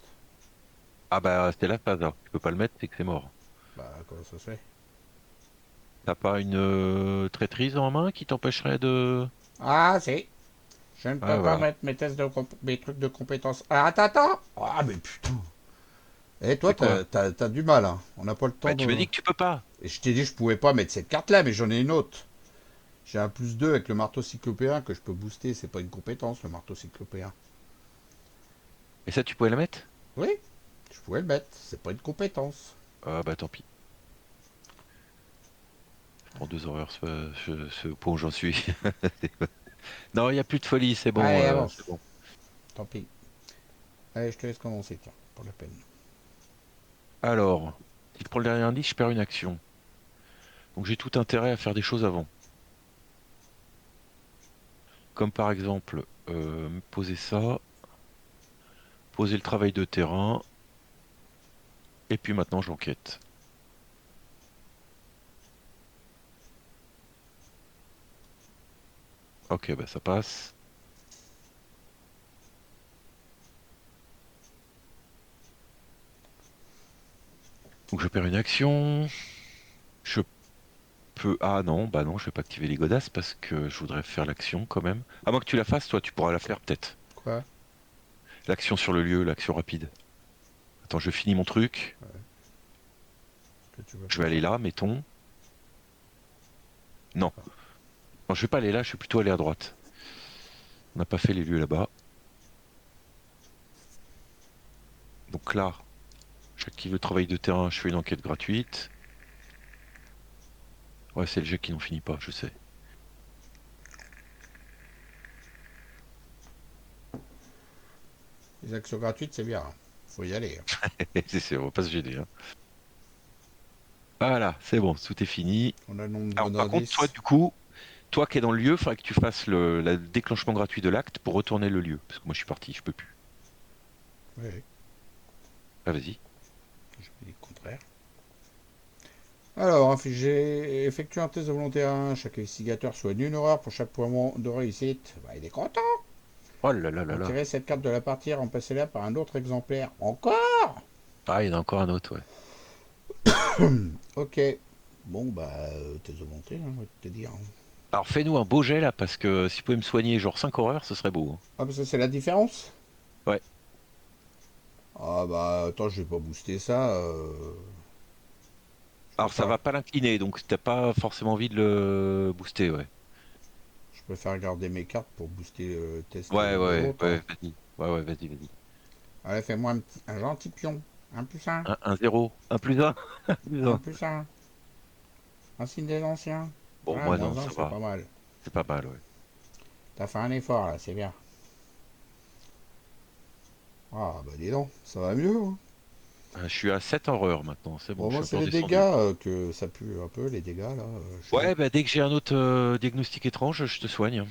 Ah, bah, c'est la phase, alors. Tu peux pas le mettre, c'est que c'est mort. Bah, comment ça se fait? T'as pas une traîtrise en main qui t'empêcherait de... Ah, si. Je ne peux Ah, pas voilà. mettre mes trucs de compétences. Ah, attends, attends. Ah, mais putain. Et toi, C'est quoi? t'as du mal, hein. On n'a pas le temps Bah, tu m'as de. dit que tu peux pas. Et je t'ai dit que je pouvais pas mettre cette carte-là, mais j'en ai une autre. J'ai un plus 2 avec le marteau cyclopéen que je peux booster. C'est pas une compétence, le marteau cyclopéen. Et ça, tu pouvais la mettre? Oui, je pouvais le mettre. C'est pas une compétence. Ah, bah, tant pis. Je prends 2 horreurs, ce point où j'en suis. Non, il n'y a plus de folie, c'est bon, Allez, c'est avance. bon. Tant pis. Allez, je te laisse commencer, tiens, pour la peine. Alors, si je prends le dernier indice, je perds une action. Donc j'ai tout intérêt à faire des choses avant. Comme par exemple, poser ça, poser le travail de terrain, et puis maintenant j'enquête. Ok, bah ça passe. Donc je perds une action. Je peux... Ah non, bah non, je vais pas activer les godasses parce que je voudrais faire l'action quand même. À moins que tu la fasses, toi, tu pourras la faire peut-être. Quoi? L'action sur le lieu, l'action rapide. Attends, je finis mon truc. Ouais, que tu veux Je vais faire aller ça. là, mettons. Non. D'accord. Non, je vais pas aller là, je suis plutôt aller à droite. On n'a pas fait les lieux là-bas. Donc là, j'active le travail de terrain, je fais une enquête gratuite. Ouais, c'est le jet qui n'en finit pas, je sais. Les actions gratuites, c'est bien, hein. Faut y aller, hein. On va pas se gêner, hein. Voilà, c'est bon, tout est fini. On a le nombre de Alors, bons par contre, toi, indices. du coup, toi qui es dans le lieu, il faudrait que tu fasses le déclenchement gratuit de l'acte pour retourner le lieu. Parce que moi, je suis parti, je peux plus. Oui, oui, Ah, vas-y. je me dis le contraire. Alors, j'ai effectué un test de volonté à 1. Chaque investigateur soigne une horreur pour chaque point de réussite. Bah, il est content. Oh là là là là. Retirez cette carte de la partie et remplacez-la par un autre exemplaire. Encore? Ah, il y en a encore un autre, ouais. Ok. Bon, bah, test de volonté, hein, je vais te dire. Alors, fais-nous un beau jet là, parce que si vous pouvez me soigner genre 5 horreurs, ce serait beau, hein. Ah, parce que c'est la différence? Ouais. Ah, bah, attends, je vais pas booster ça. Je Alors, ça préfère, va pas l'incliner, donc t'as pas forcément envie de le booster, ouais. je préfère garder mes cartes pour booster le test Ouais, de ouais, l'autre, hein. ouais, vas-y. Ouais, ouais, vas-y, vas-y. Allez, fais-moi un gentil pion. Un plus un. Un 0, un plus un, un plus Un un. plus un. Un signe des anciens. Bon, Ah, moi non, moins un, ça c'est va. pas mal. C'est pas mal, ouais. T'as fait un effort là, c'est bien. Ah bah dis donc, ça va mieux, hein. Je suis à 7 horreurs maintenant, c'est bon, Bon, je moi suis un c'est peu les dégâts redescendu. que ça pue un peu, les dégâts là. Je sais. Ouais, bah dès que j'ai un autre diagnostic étrange, je te soigne.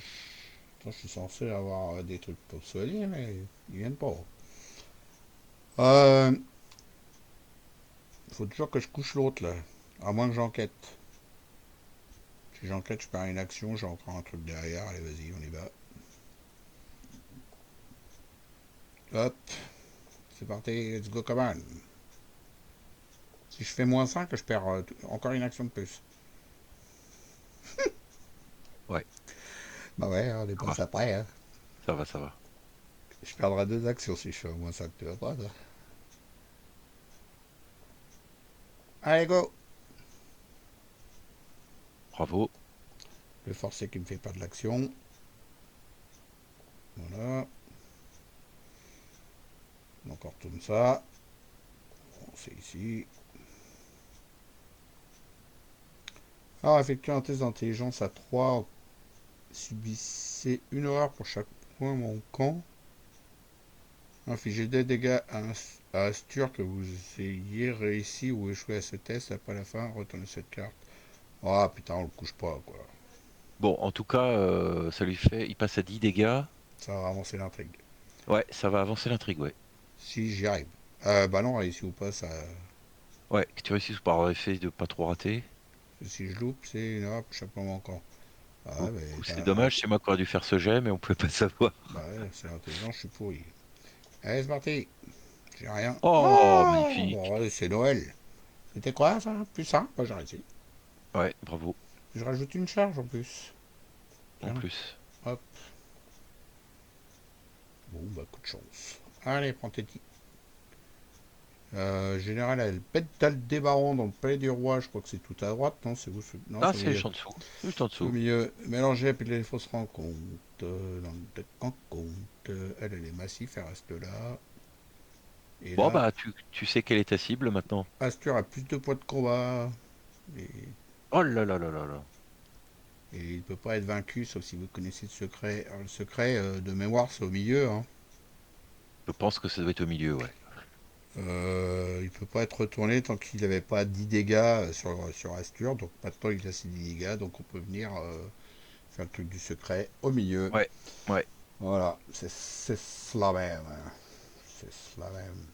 Pourtant, je suis censé avoir des trucs pour soigner, mais ils viennent pas. Euh, Faut toujours que je couche l'autre là. À moins que j'enquête. Si j'enquête, je perds une action, j'ai encore un truc derrière. Allez, vas-y, on y va. Hop, c'est parti, let's go, come on. Si je fais -5, je perds encore une action de plus. Ouais, Bah ouais, on est ça pas va, ça près, hein. ça va, ça va. Je perdrai 2 actions si je fais -5, tu vas pas, ça. Allez, go. Bravo. Le forcer qui me fait perdre l'action. Voilà. On encore tourne ça. Bon, c'est ici. Alors, effectuer un test d'intelligence à 3. Subissez une horreur pour chaque point manquant. Infligez des dégâts à Astur que vous ayez réussi ou échoué à ce test. Après la fin, retournez cette carte. Ah putain, on le couche pas, quoi. Bon, en tout cas, ça lui fait. Il passe à 10 dégâts. Ça va avancer l'intrigue. Ouais, ça va avancer l'intrigue, ouais. Si j'y arrive. Bah non, réussi ou pas, ça. Ouais, que tu réussisses par effet de pas trop rater. Si je loupe, c'est une erreur pour chaque point manquant. Ah, Ouh, bah, c'est dommage, c'est moi qui aurais dû faire ce jet, mais on pouvait pas savoir. bah ouais, c'est intelligent, je suis pourri. Allez, c'est parti. J'ai rien. Oh, Oh, magnifique. bon, ouais, c'est Noël. C'était quoi ça? Plus ça? Bah, j'ai réussi. Ouais, bravo, Je rajoute une charge en plus. en Tiens, plus. hop. Bon, bah, coup de chance. Allez, prends tes tirs. Général, elle pète le débarron dans le palais du roi. Je crois que c'est tout à droite, non? C'est où? Non, Ah, c'est au c'est milieu. juste en dessous. C'est juste en C'est au dessous. milieu. Mélanger puis les fausses rencontres. Dans le deck en compte. Elle est massif, elle reste là. Et Bon, là, bah, tu sais quelle est ta cible maintenant. Astur a plus de poids de combat. Et, Oh là là là là là. et il ne peut pas être vaincu, sauf si vous connaissez le secret. Alors, le secret, de mémoire, c'est au milieu, hein. Je pense que ça doit être au milieu, ouais. Il peut pas être retourné tant qu'il n'avait pas 10 dégâts sur Astur. Donc maintenant il a ses 10 dégâts. Donc on peut venir faire le truc du secret au milieu. Ouais, ouais. Voilà, c'est cela même, hein. C'est cela même.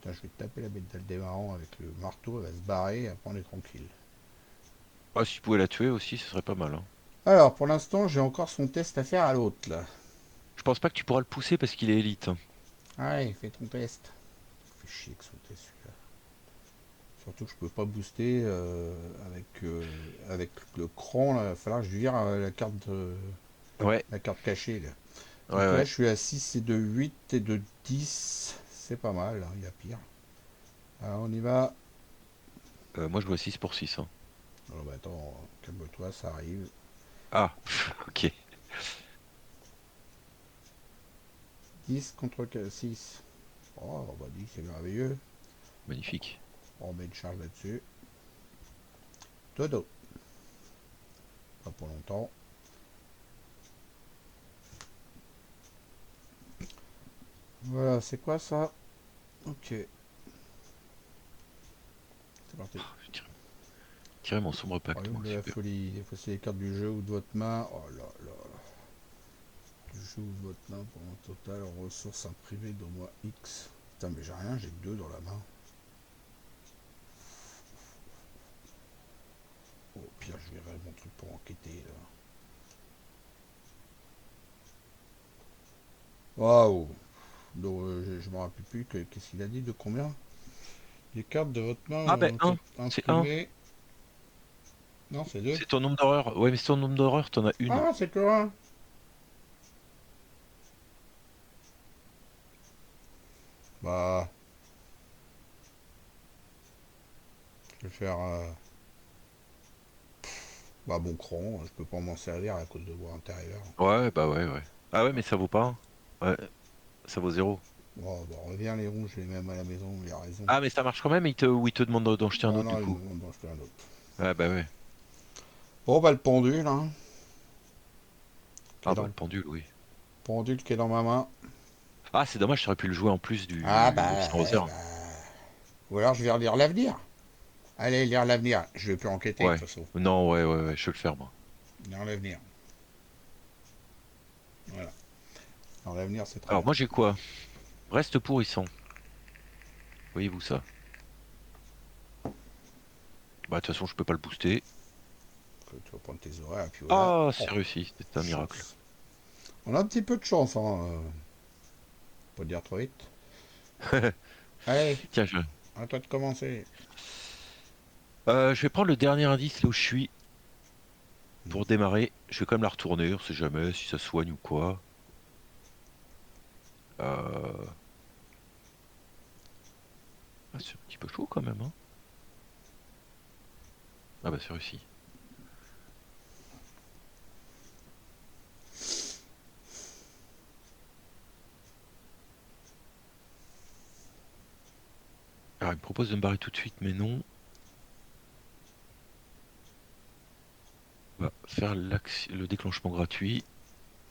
Putain, je vais taper la bête d'Aldébaran avec le marteau. Elle va se barrer. Après on est tranquille. Ah, si tu pouvais la tuer aussi, ce serait pas mal, hein. Alors pour l'instant j'ai encore son test à faire à l'autre là. Je pense pas que tu pourras le pousser parce qu'il est élite, hein. Allez, fais ton test. Fais chier que son test celui-là. Surtout que je peux pas booster avec le cran là. Il va falloir que je vire Ouais, la carte cachée là. ouais, Donc là ouais. je suis à 6 et de 8 et de 10. C'est pas mal, hein, il y a pire. Alors on y va. Moi, je vois 6 pour 6, hein. Alors bah attends, calme-toi, ça arrive. Ah, ok. 10 contre 6. Oh bah 10 c'est merveilleux. Magnifique. On met une charge là-dessus. Dodo. Pas pour longtemps. Voilà, c'est quoi ça? Ok, c'est parti. Je tirais mon sombre pacte, Royaume moi, de la super. folie. Effacez les cartes du jeu ou de votre main. Oh là là. Du jeu ou de votre main pour un total en ressources imprimées d'au moins X. Putain, mais j'ai rien, j'ai que 2 dans la main. Oh, au pire, je verrai mon truc pour enquêter là. Waouh! Donc, je me rappelle plus qu'est-ce qu'il a dit de combien? Les cartes de votre main Ah, ben sont 1. C'est un. imprimées. Non, c'est 2. C'est ton nombre d'horreurs. Ouais, mais c'est ton nombre d'horreurs, t'en as une. Ah, c'est que 1. Bah, je vais faire. Bah, bon cran, je peux pas m'en servir à cause de voie intérieure. Ouais, bah ouais, ouais. Ah ouais, mais ça vaut pas, hein. Ouais, ça vaut 0. Bon, bah, reviens les rouges, je les mets à la maison, il a raison. Ah, mais ça marche quand même, ou il te demande d'en jeter un Non, autre, du non, il coup. me demande d'en jeter un autre. Ah, bah ouais. Bon, bah, le pendu, là. qui est Ah bah dans, le pendule, oui. pendule qui est dans ma main. Ah, c'est dommage, j'aurais pu le jouer en plus Ah du bah, Lobster ouais, Roser. bah. Ou alors je vais relire l'avenir. Allez, lire l'avenir. Je vais plus enquêter de Ouais. toute façon. Non, ouais, je vais le faire, moi. Lire l'avenir. Voilà. Dans l'avenir, c'est très Alors bien. moi j'ai quoi? Reste pourrissant. Voyez-vous ça? Bah de toute façon je peux pas le booster. Que tu vas prendre tes horaires, et puis voilà. Ah, Oh, c'est réussi, c'est un miracle. chance. On a un petit peu de chance, hein. Pas dire trop vite. Allez, Tiens, à toi de commencer. je vais prendre le dernier indice là où je suis Hmm. pour démarrer. Je vais quand même la retourner, on sait jamais si ça soigne ou quoi. Euh... Ah, c'est un petit peu chaud quand même, hein. Ah bah c'est réussi. Alors il me propose de me barrer tout de suite, mais non. On va faire le déclenchement gratuit.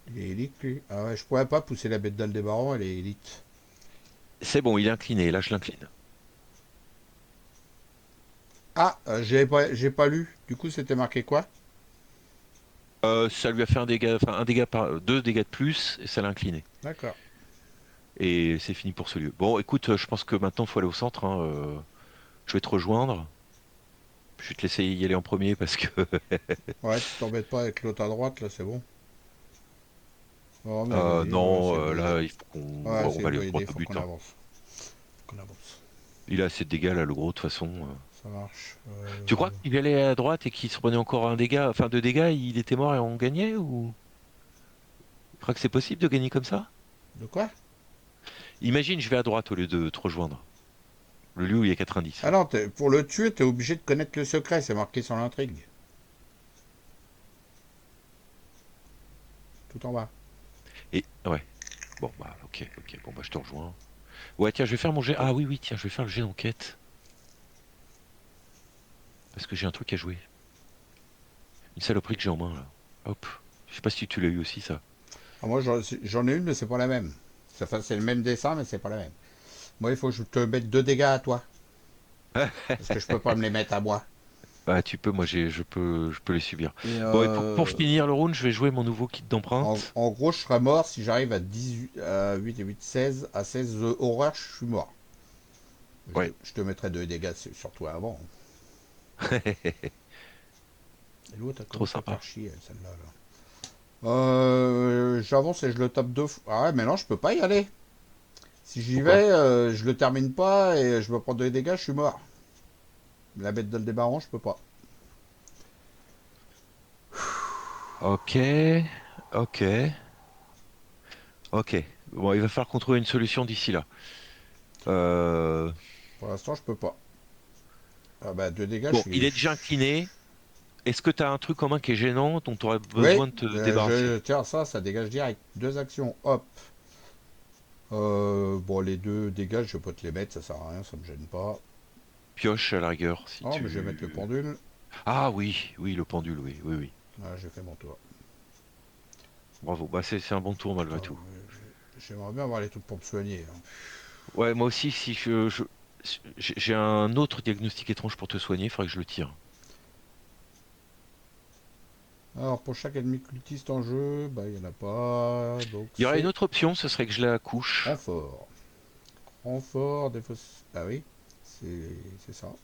Il est élite, lui. Ah ouais, je pourrais pas pousser la bête d'Aldébaran, elle est élite. C'est bon, il est incliné, là je l'incline. Ah, j'ai pas lu. Du coup, c'était marqué quoi? Ça lui a fait un dégât, enfin un dégât par deux dégâts de plus, et ça l'a incliné. D'accord. Et c'est fini pour ce lieu. Bon, écoute, je pense que maintenant il faut aller au centre, hein. Je vais te rejoindre. Je vais te laisser y aller en premier parce que Ouais, tu t'embêtes pas avec l'autre à droite, là, c'est bon. Oh, mais vas-y, non, c'est une bonne idée. là il faut qu'on Ouais, on c'est va une aller bonne droit idée, au faut but, qu'on hein. avance. Faut qu'on avance. Il a assez de dégâts là, le gros, de toute façon. Ça marche. Tu crois qu'il allait à droite et qu'il se prenait encore un dégât, enfin deux dégâts, il était mort et on gagnait ou tu crois que c'est possible de gagner comme ça? De quoi? Imagine, je vais à droite au lieu de te rejoindre. Le lieu où il y a 90. Ah non, pour le tuer, t'es obligé de connaître le secret, c'est marqué sur l'intrigue. Tout en bas. Et ouais. Bon bah ok. Bon bah je te rejoins. Ouais tiens, je vais faire mon jet. Ah oui tiens, je vais faire le jet d'enquête parce que j'ai un truc à jouer. Une saloperie que j'ai en main là. Hop. Je sais pas si tu l'as eu aussi ça. Ah, moi, j'en ai une, mais c'est pas la même. Enfin, c'est le même dessin, mais c'est pas la même. Moi, il faut que je te mette 2 dégâts à toi. Parce que je peux pas me les mettre à moi. Bah tu peux, moi je peux les subir. Et Bon et pour finir le round, je vais jouer mon nouveau kit d'empreinte. en gros, je serais mort si j'arrive à 18, à 8 et 8, 16. À 16 horreurs, je suis mort. Ouais. Je te mettrai 2 dégâts sur toi avant. Et l'autre, elle Trop commence à sympa. faire chier, celle-là. J'avance et je le tape 2 fois. Ah ouais, mais non, je peux pas y aller. Si j'y Pourquoi? vais, je le termine pas et je me prends 2 dégâts, je suis mort. La bête d'Aldébaran, je peux pas. Ok, ok, ok. Bon, il va falloir qu'on trouve une solution d'ici là. Euh, Pour l'instant, je peux pas. Ah bah, 2 dégâts, je Bon, suis. il est déjà incliné. Est-ce que tu as un truc en main qui est gênant dont tu aurais Oui, besoin de te débarrasser? tiens, ça dégage direct. 2 actions, hop. Bon, les 2 dégâts, je vais pas te les mettre, ça sert à rien, ça me gêne pas. Pioche à la rigueur si Oh, mais je vais mettre le tu. pendule. Ah oui, le pendule, oui. Voilà, j'ai fait mon tour. Bravo. Bah c'est un bon tour malgré Putain, tout. j'aimerais bien avoir les trucs pour me soigner, hein. Ouais, moi aussi, si j'ai un autre diagnostic étrange pour te soigner, il faudrait que je le tire. Alors, pour chaque ennemi cultiste en jeu, bah, il n'y en a pas. Donc, Il y aurait une c'est autre option, ce serait que je la couche. renfort. Renfort, défausse. Ah oui, c'est ça.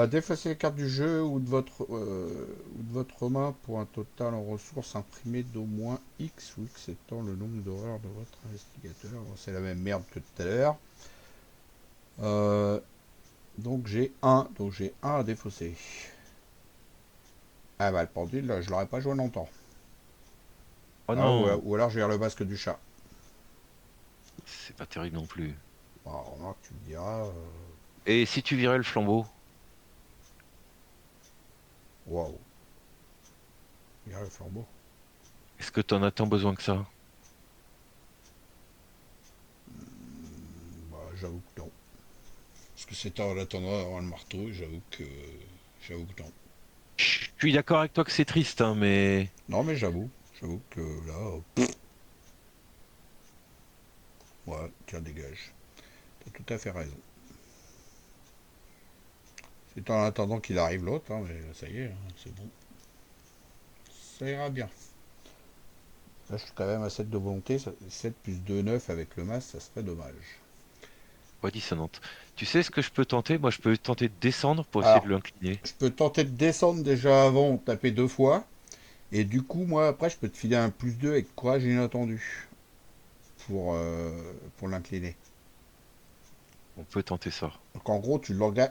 Défausser les cartes du jeu ou de votre main pour un total en ressources imprimées d'au moins X, ou X étant le nombre d'horreurs de votre investigateur. Bon, c'est la même merde que tout à l'heure. Euh, donc j'ai un à défausser. Ah bah le pendule, là, je l'aurais pas joué longtemps. Oh Ah, non, ou alors je vais le masque du chat. c'est pas terrible non plus. Bah, remarque, tu me diras. Et si tu virais le flambeau? Waouh, il y a le flambeau. Est-ce que t'en as tant besoin que ça? Bah, j'avoue que non. Parce que c'est en attendant d'avoir le marteau, j'avoue que non. Je suis d'accord avec toi que c'est triste, hein, mais Non, mais j'avoue. J'avoue que là, ouais, tiens, dégage. T'as tout à fait raison. C'est en attendant qu'il arrive l'autre, hein, mais ça y est, hein, c'est bon. Ça ira bien. Là, je suis quand même à 7 de volonté. 7 plus 2, 9 avec le masque, ça serait dommage. Voix dissonante. Tu sais ce que je peux tenter? Moi, je peux tenter de descendre pour essayer de Alors, l'incliner. je peux tenter de descendre déjà avant, taper 2 fois. Et du coup, moi, après, je peux te filer un plus 2 avec courage inattendu pour l'incliner. On peut tenter ça. Donc, en gros, tu l'engages.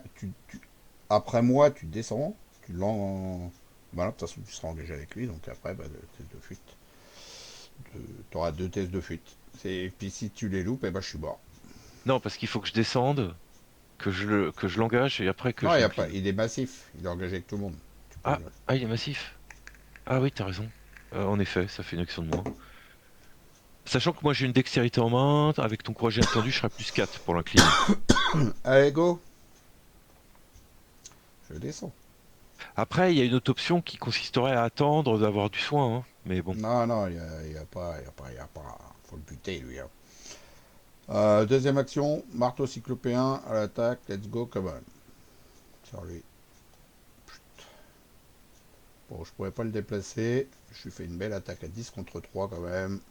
Après moi, tu descends. Tu l'en. Voilà, de toute façon, tu seras engagé avec lui. Donc, après, bah, test de fuite. Tu auras 2 tests de fuite. Et puis, si tu les loupes, eh ben, je suis mort. Non, parce qu'il faut que je descende, que je l'engage et après que Non, je il y a pas. l'incline. Il est massif. Il est engagé avec tout le monde. Tu peux Ah, le. ah, il est massif. Ah oui, t'as raison. En effet, ça fait une action de moins. Sachant que moi j'ai une dextérité en main, avec ton courage inattendu, je serai plus 4 pour l'incliner. Allez, go. Je descends. Après, il y a une autre option qui consisterait à attendre d'avoir du soin, hein. Mais bon. Non, non, il y a pas. Il y a pas. Il y a pas. Faut le buter, lui, hein. Deuxième action. Marteau cyclopéen à l'attaque. Let's go, come on. Sur lui. Bon, je pourrais pas le déplacer. Je lui fais une belle attaque à 10 contre 3 quand même.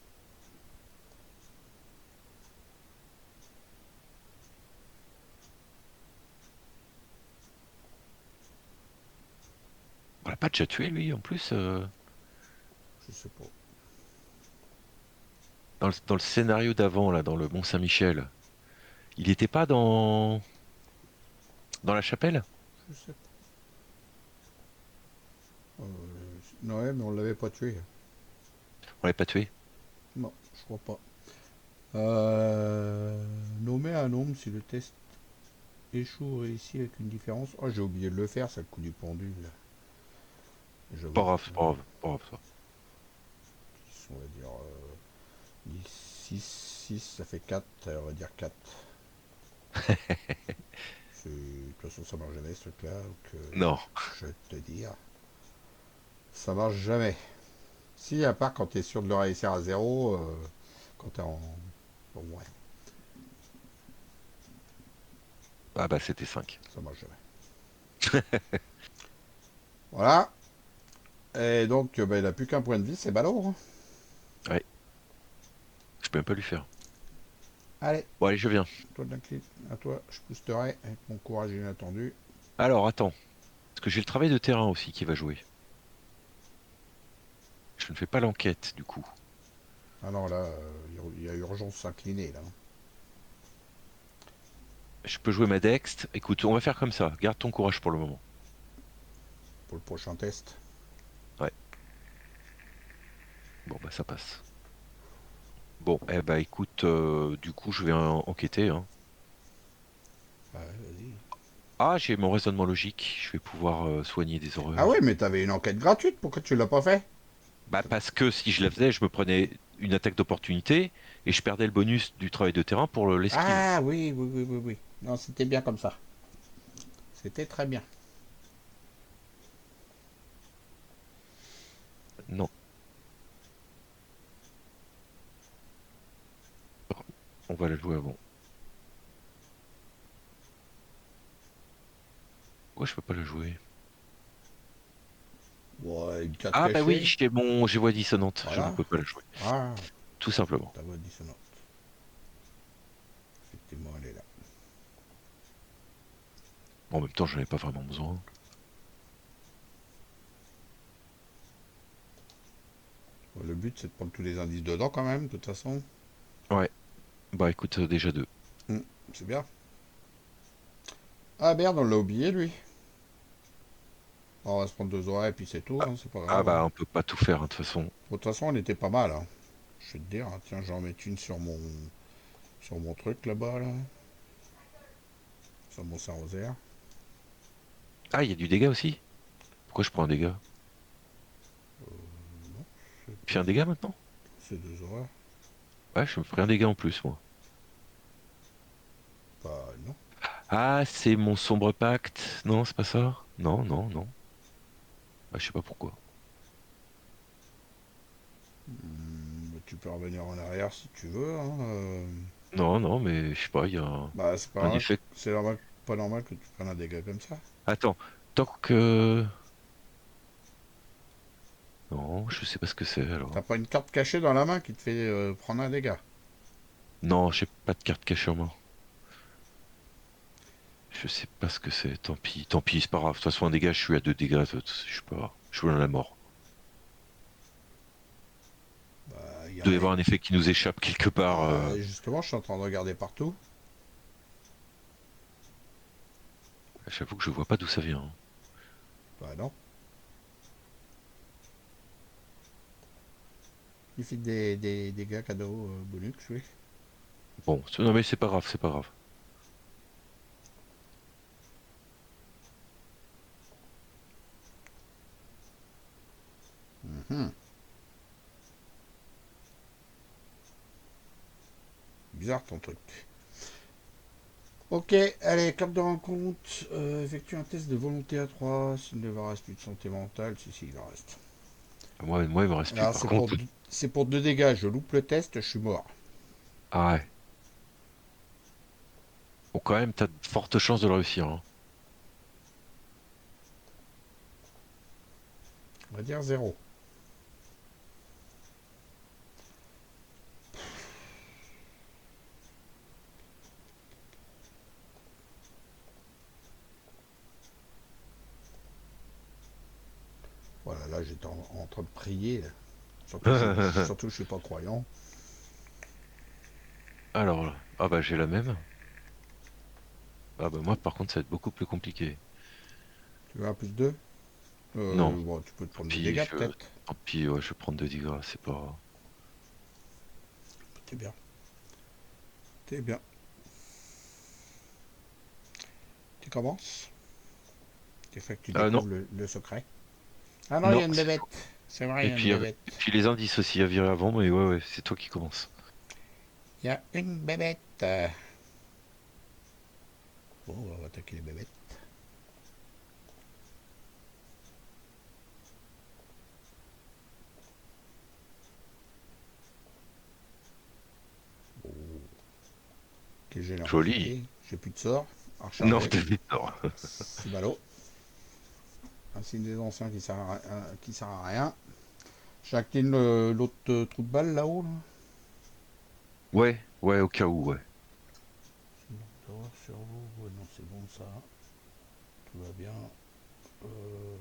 On l'a pas déjà tué lui en plus Je sais pas. dans le scénario d'avant, là, dans le Mont Saint-Michel. Il était pas dans la chapelle? Je sais pas. Ouais, mais on l'avait pas tué. On l'a pas tué. Non, je crois pas. Nommer un nombre si le test échoue ou réussit avec une différence. Oh, j'ai oublié de le faire, c'est le coup du pendule. Pas J'avoue. grave, c'est pas grave, pas grave ça. On va dire 10, 6, 6, ça fait 4. On va dire 4. De toute façon, ça marche jamais ce truc-là. Donc, Non. je vais te dire. Ça marche jamais. Si, à part quand tu es sûr de le réussir à 0, quand tu es en. Bon, ouais, Ah bah c'était 5. ça marche jamais. Voilà. Et donc, bah, il n'a plus qu'un point de vie, c'est ballot, hein. Ouais, je peux même pas lui faire. Allez, Bon allez, je viens. toi de l'incline, à toi, je boosterai avec mon courage inattendu. Alors attends, parce que j'ai le travail de terrain aussi qui va jouer. Je ne fais pas l'enquête du coup. Ah non, là, il y a urgence s'incliner, là. Je peux jouer ma dext. Écoute, on va faire comme ça. Garde ton courage pour le moment. Pour le prochain test. Ouais, bon bah ça passe. Bon, eh bah écoute, du coup je vais enquêter, hein. Ouais, vas-y. Ah, j'ai mon raisonnement logique. Je vais pouvoir soigner des Ah ouais, horreurs. mais t'avais une enquête gratuite, pourquoi tu l'as pas fait? Bah parce que si je la faisais, je me prenais une attaque d'opportunité et je perdais le bonus du travail de terrain pour l'esquive. Ah oui, oui, oui, oui, oui. Non, c'était bien comme ça. C'était très bien. Non, on va la jouer avant. Pourquoi je peux pas la jouer? Ouais, une 4 Ah bah oui, cachée. j'ai voix dissonante. Je ne Voilà. peux pas la jouer. Ah, Tout simplement. ta voix dissonante. Effectivement, elle est là. En même temps, j'en ai pas vraiment besoin. Bon, le but, c'est de prendre tous les indices dedans quand même, de toute façon. Ouais. Bah écoute, déjà deux. Hmm, c'est bien. Ah merde, on l'a oublié, lui. Bon, on va se prendre 2 oreilles et puis c'est tout, Ah, hein, c'est pas ah grave, hein. bah on peut pas tout faire, hein, de toute façon. Bon, de toute façon, on était pas mal, hein. Je vais te dire, hein. Tiens, j'en mets une sur mon truc là-bas, là. Sur mon Saint-Rosaire. Ah, il y a du dégât aussi? Pourquoi je prends un dégât? Non, c'est Je fais un dégât maintenant? c'est 2 oreilles. Ouais, je me ferai un dégât en plus, moi. Bah, non. Ah, c'est mon sombre pacte. Non, c'est pas ça? Non, non, non. Bah, je sais pas pourquoi. Tu peux revenir en arrière si tu veux, hein. Non, non, mais je sais pas, il y a Bah, c'est pas un normal, effet. c'est normal, pas normal que tu prennes un dégât comme ça. Attends, tant que... Non, je sais pas ce que c'est T'as alors. pas une carte cachée dans la main qui te fait prendre un dégât. Non, j'ai pas de carte cachée en main. Je sais pas ce que c'est, tant pis, c'est pas grave. De toute façon, un dégât, je suis à 2 dégâts, je suis pas... Je suis dans la mort. Bah, il y Il en doit y a. avoir un effet qui nous échappe quelque part. Justement, je suis en train de regarder partout. J'avoue que je vois pas d'où ça vient. Bah non. Il fait des dégâts cadeaux bonus, oui. Bon, non mais c'est pas grave, c'est pas grave. Mhm. Bizarre ton truc. Ok, allez, carte de rencontre. Effectue un test de volonté à 3. S'il ne vous reste plus de santé mentale, si, il en reste. Moi, il me reste plus. Alors, Par contre, c'est pour 2 dégâts. Je loupe le test, je suis mort. ah ouais. Bon, quand même, t'as de fortes chances de le réussir, hein. On va dire 0. Voilà, là, j'étais en train de prier. Là. Surtout, je suis pas croyant. Alors là, ah bah j'ai la même. Ah bah moi, par contre, ça va être beaucoup plus compliqué. Tu veux un plus 2. Non, Bon, tu peux te tant prendre des pis, dégâts, peut-être. tant pis, ouais, je vais prendre 2 dégâts, c'est pas... T'es bien. T'es bien. Tu commences. C'est fait que tu Ah non, découvres le secret. Ah non, il y non, a une c'est bébête. toi. C'est vrai, il y a une bébête. Et puis les indices aussi à virer avant, mais ouais, ouais, c'est toi qui commence. Il y a une bébête. Bon, on va attaquer les bébêtes. Oh, quelle Joli. générosité. J'ai plus de sorts à Non, recharger. t'as dit non. C'est ballot. Un signe des anciens qui sert à rien. J'active l'autre trou de balle là-haut. Là. Ouais, ouais, au cas où, ouais. Sur vous. Ouais, non, c'est bon ça. Tout va bien. Euh,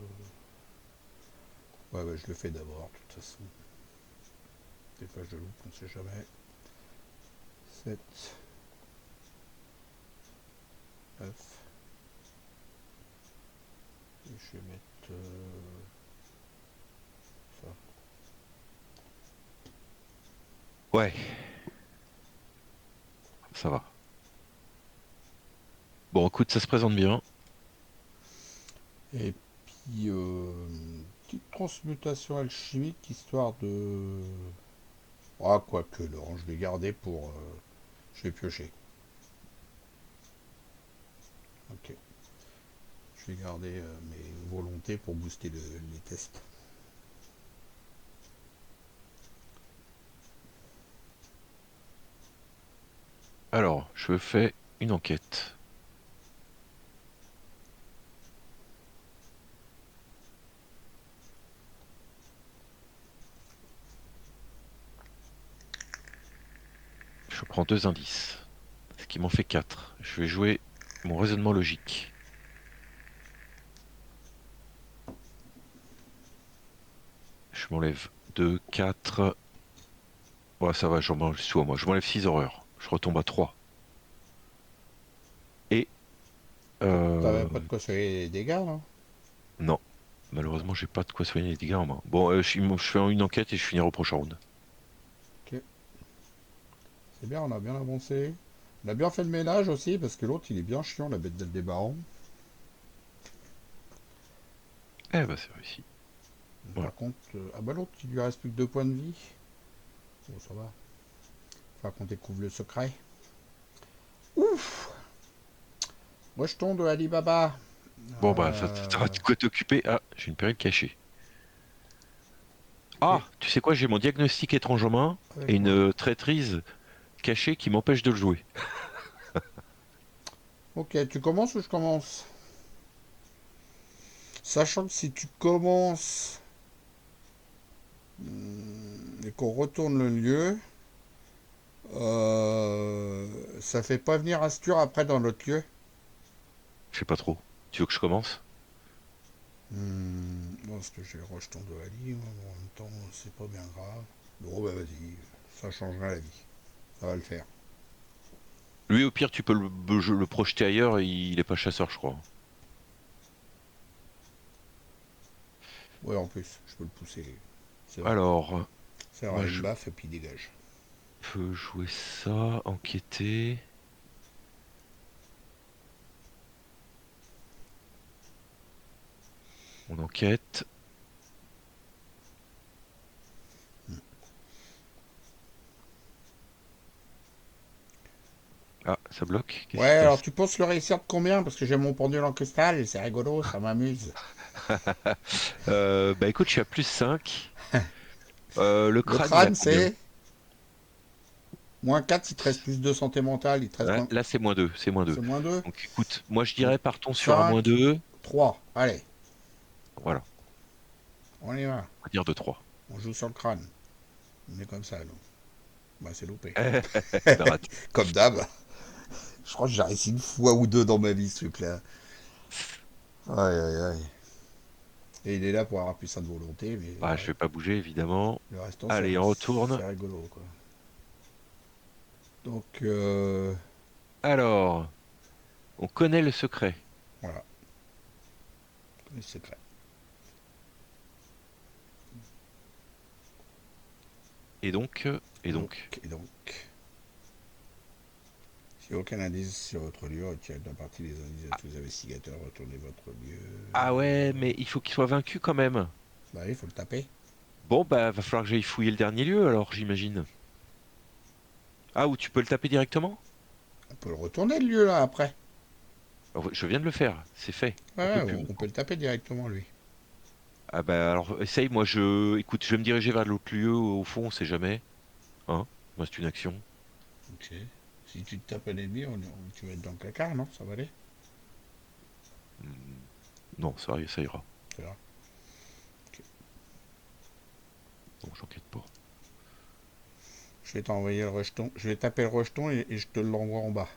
Ouais, je le fais d'abord, de toute façon. Des fois, je loupe, on sait jamais. 7, 9. Et je vais mettre ça. Ouais, ça va. Bon, écoute, ça se présente bien. Et puis, petite transmutation alchimique, histoire de... Ah, quoique, non, je vais garder pour... je vais piocher. Ok. Je vais garder mes volontés pour booster les tests. Alors, je fais une enquête. Je prends 2 indices, ce qui m'en fait 4. Je vais jouer mon raisonnement logique. Je m'enlève 2, 4. Ouais, ça va, j'en m'enlève soit moi. Je m'enlève 6 horreurs. Je retombe à 3. Et T'avais pas de quoi soigner les dégâts, là. non, malheureusement, j'ai pas de quoi soigner les dégâts en main. Bon, je fais une enquête et je finirai au prochain round. Ok. C'est bien, on a bien avancé. On a bien fait le ménage aussi, parce que l'autre, il est bien chiant, la bête d'Aldébaran. Eh bah, c'est réussi. Voilà. Par contre, ah bah l'autre, il lui reste plus que 2 points de vie. Bon, ça va. Faut qu'on découvre le secret. Ouf. Moi, je tombe de Alibaba. Bon, bah, ça t'aura Euh, de quoi t'occuper. Ah, j'ai une pérille cachée. Et Ah, tu sais quoi, j'ai mon diagnostic étrange en main et avec une moi. traîtrise cachée qui m'empêche de le jouer. Ok, tu commences ou je commence? Sachant que si tu commences et qu'on retourne le lieu, ça fait pas venir Astur après dans l'autre lieu. Je sais pas trop. Tu veux que je commence? Bon, parce que j'ai le rejeton de Ali, moi, mais en même temps, c'est pas bien grave. Bon, bah vas-y, ça changera la vie. Ça va le faire. Lui, au pire, tu peux le projeter ailleurs, il est pas chasseur, je crois. Ouais, en plus, je peux le pousser. C'est vrai. Alors, Ça aura moi, une je baffe et puis il dégage. peux jouer ça, enquêter. On enquête. Ah, ça bloque? Qu'est-ce Ouais, qui se alors passe? tu penses le réussir de combien? Parce que j'ai mon pendule en cristal, c'est rigolo, ça m'amuse. Bah écoute, je suis à plus 5. Le Le crâne, il a crâne, combien? c'est -4, il te reste plus 2 santé mentale, il te reste Ouais, moins... là, c'est -2, c'est -2. C'est -2. Donc écoute, moi je Donc dirais partons sur un 5, -2. 3. Allez, Voilà, on y va. on va dire de 3. On joue sur le crâne. On est comme ça, nous. Bah, c'est loupé. C'est raté. Comme d'hab. Je crois que j'ai réussi une fois ou deux dans ma vie, ce truc-là. Aïe, aïe, aïe. Et il est là pour avoir plus de volonté, mais Ah, je vais pas bouger, évidemment. le restant, Allez, on retourne. c'est rigolo, quoi. Donc, Alors, on connaît le secret. voilà, le secret. Et donc, et Donc, donc. et donc, si aucun indice sur votre lieu, retirez de la partie des indices à tous les investigateurs, retournez votre lieu. Ah ouais, mais il faut qu'il soit vaincu quand même. Bah oui, il faut le taper. Bon, bah, va falloir que j'aille fouiller le dernier lieu, alors, j'imagine. Ah, ou tu peux le taper directement? On peut le retourner, le lieu, là, après. Ah ouais, je viens de le faire, c'est fait. On peut Ouais, plus on peut maintenant. le taper directement, lui. Ah bah alors essaye, moi écoute, je vais me diriger vers l'autre lieu, au fond, on sait jamais. Hein? Moi c'est une action. Ok. Si tu te tapes un ennemi, tu vas être dans le placard, non? Ça va aller? Hmm, non, ça ira. C'est là. Ok. Bon, j'enquête pas. Je vais t'envoyer le rejeton. Je vais taper le rejeton et je te l'envoie en bas.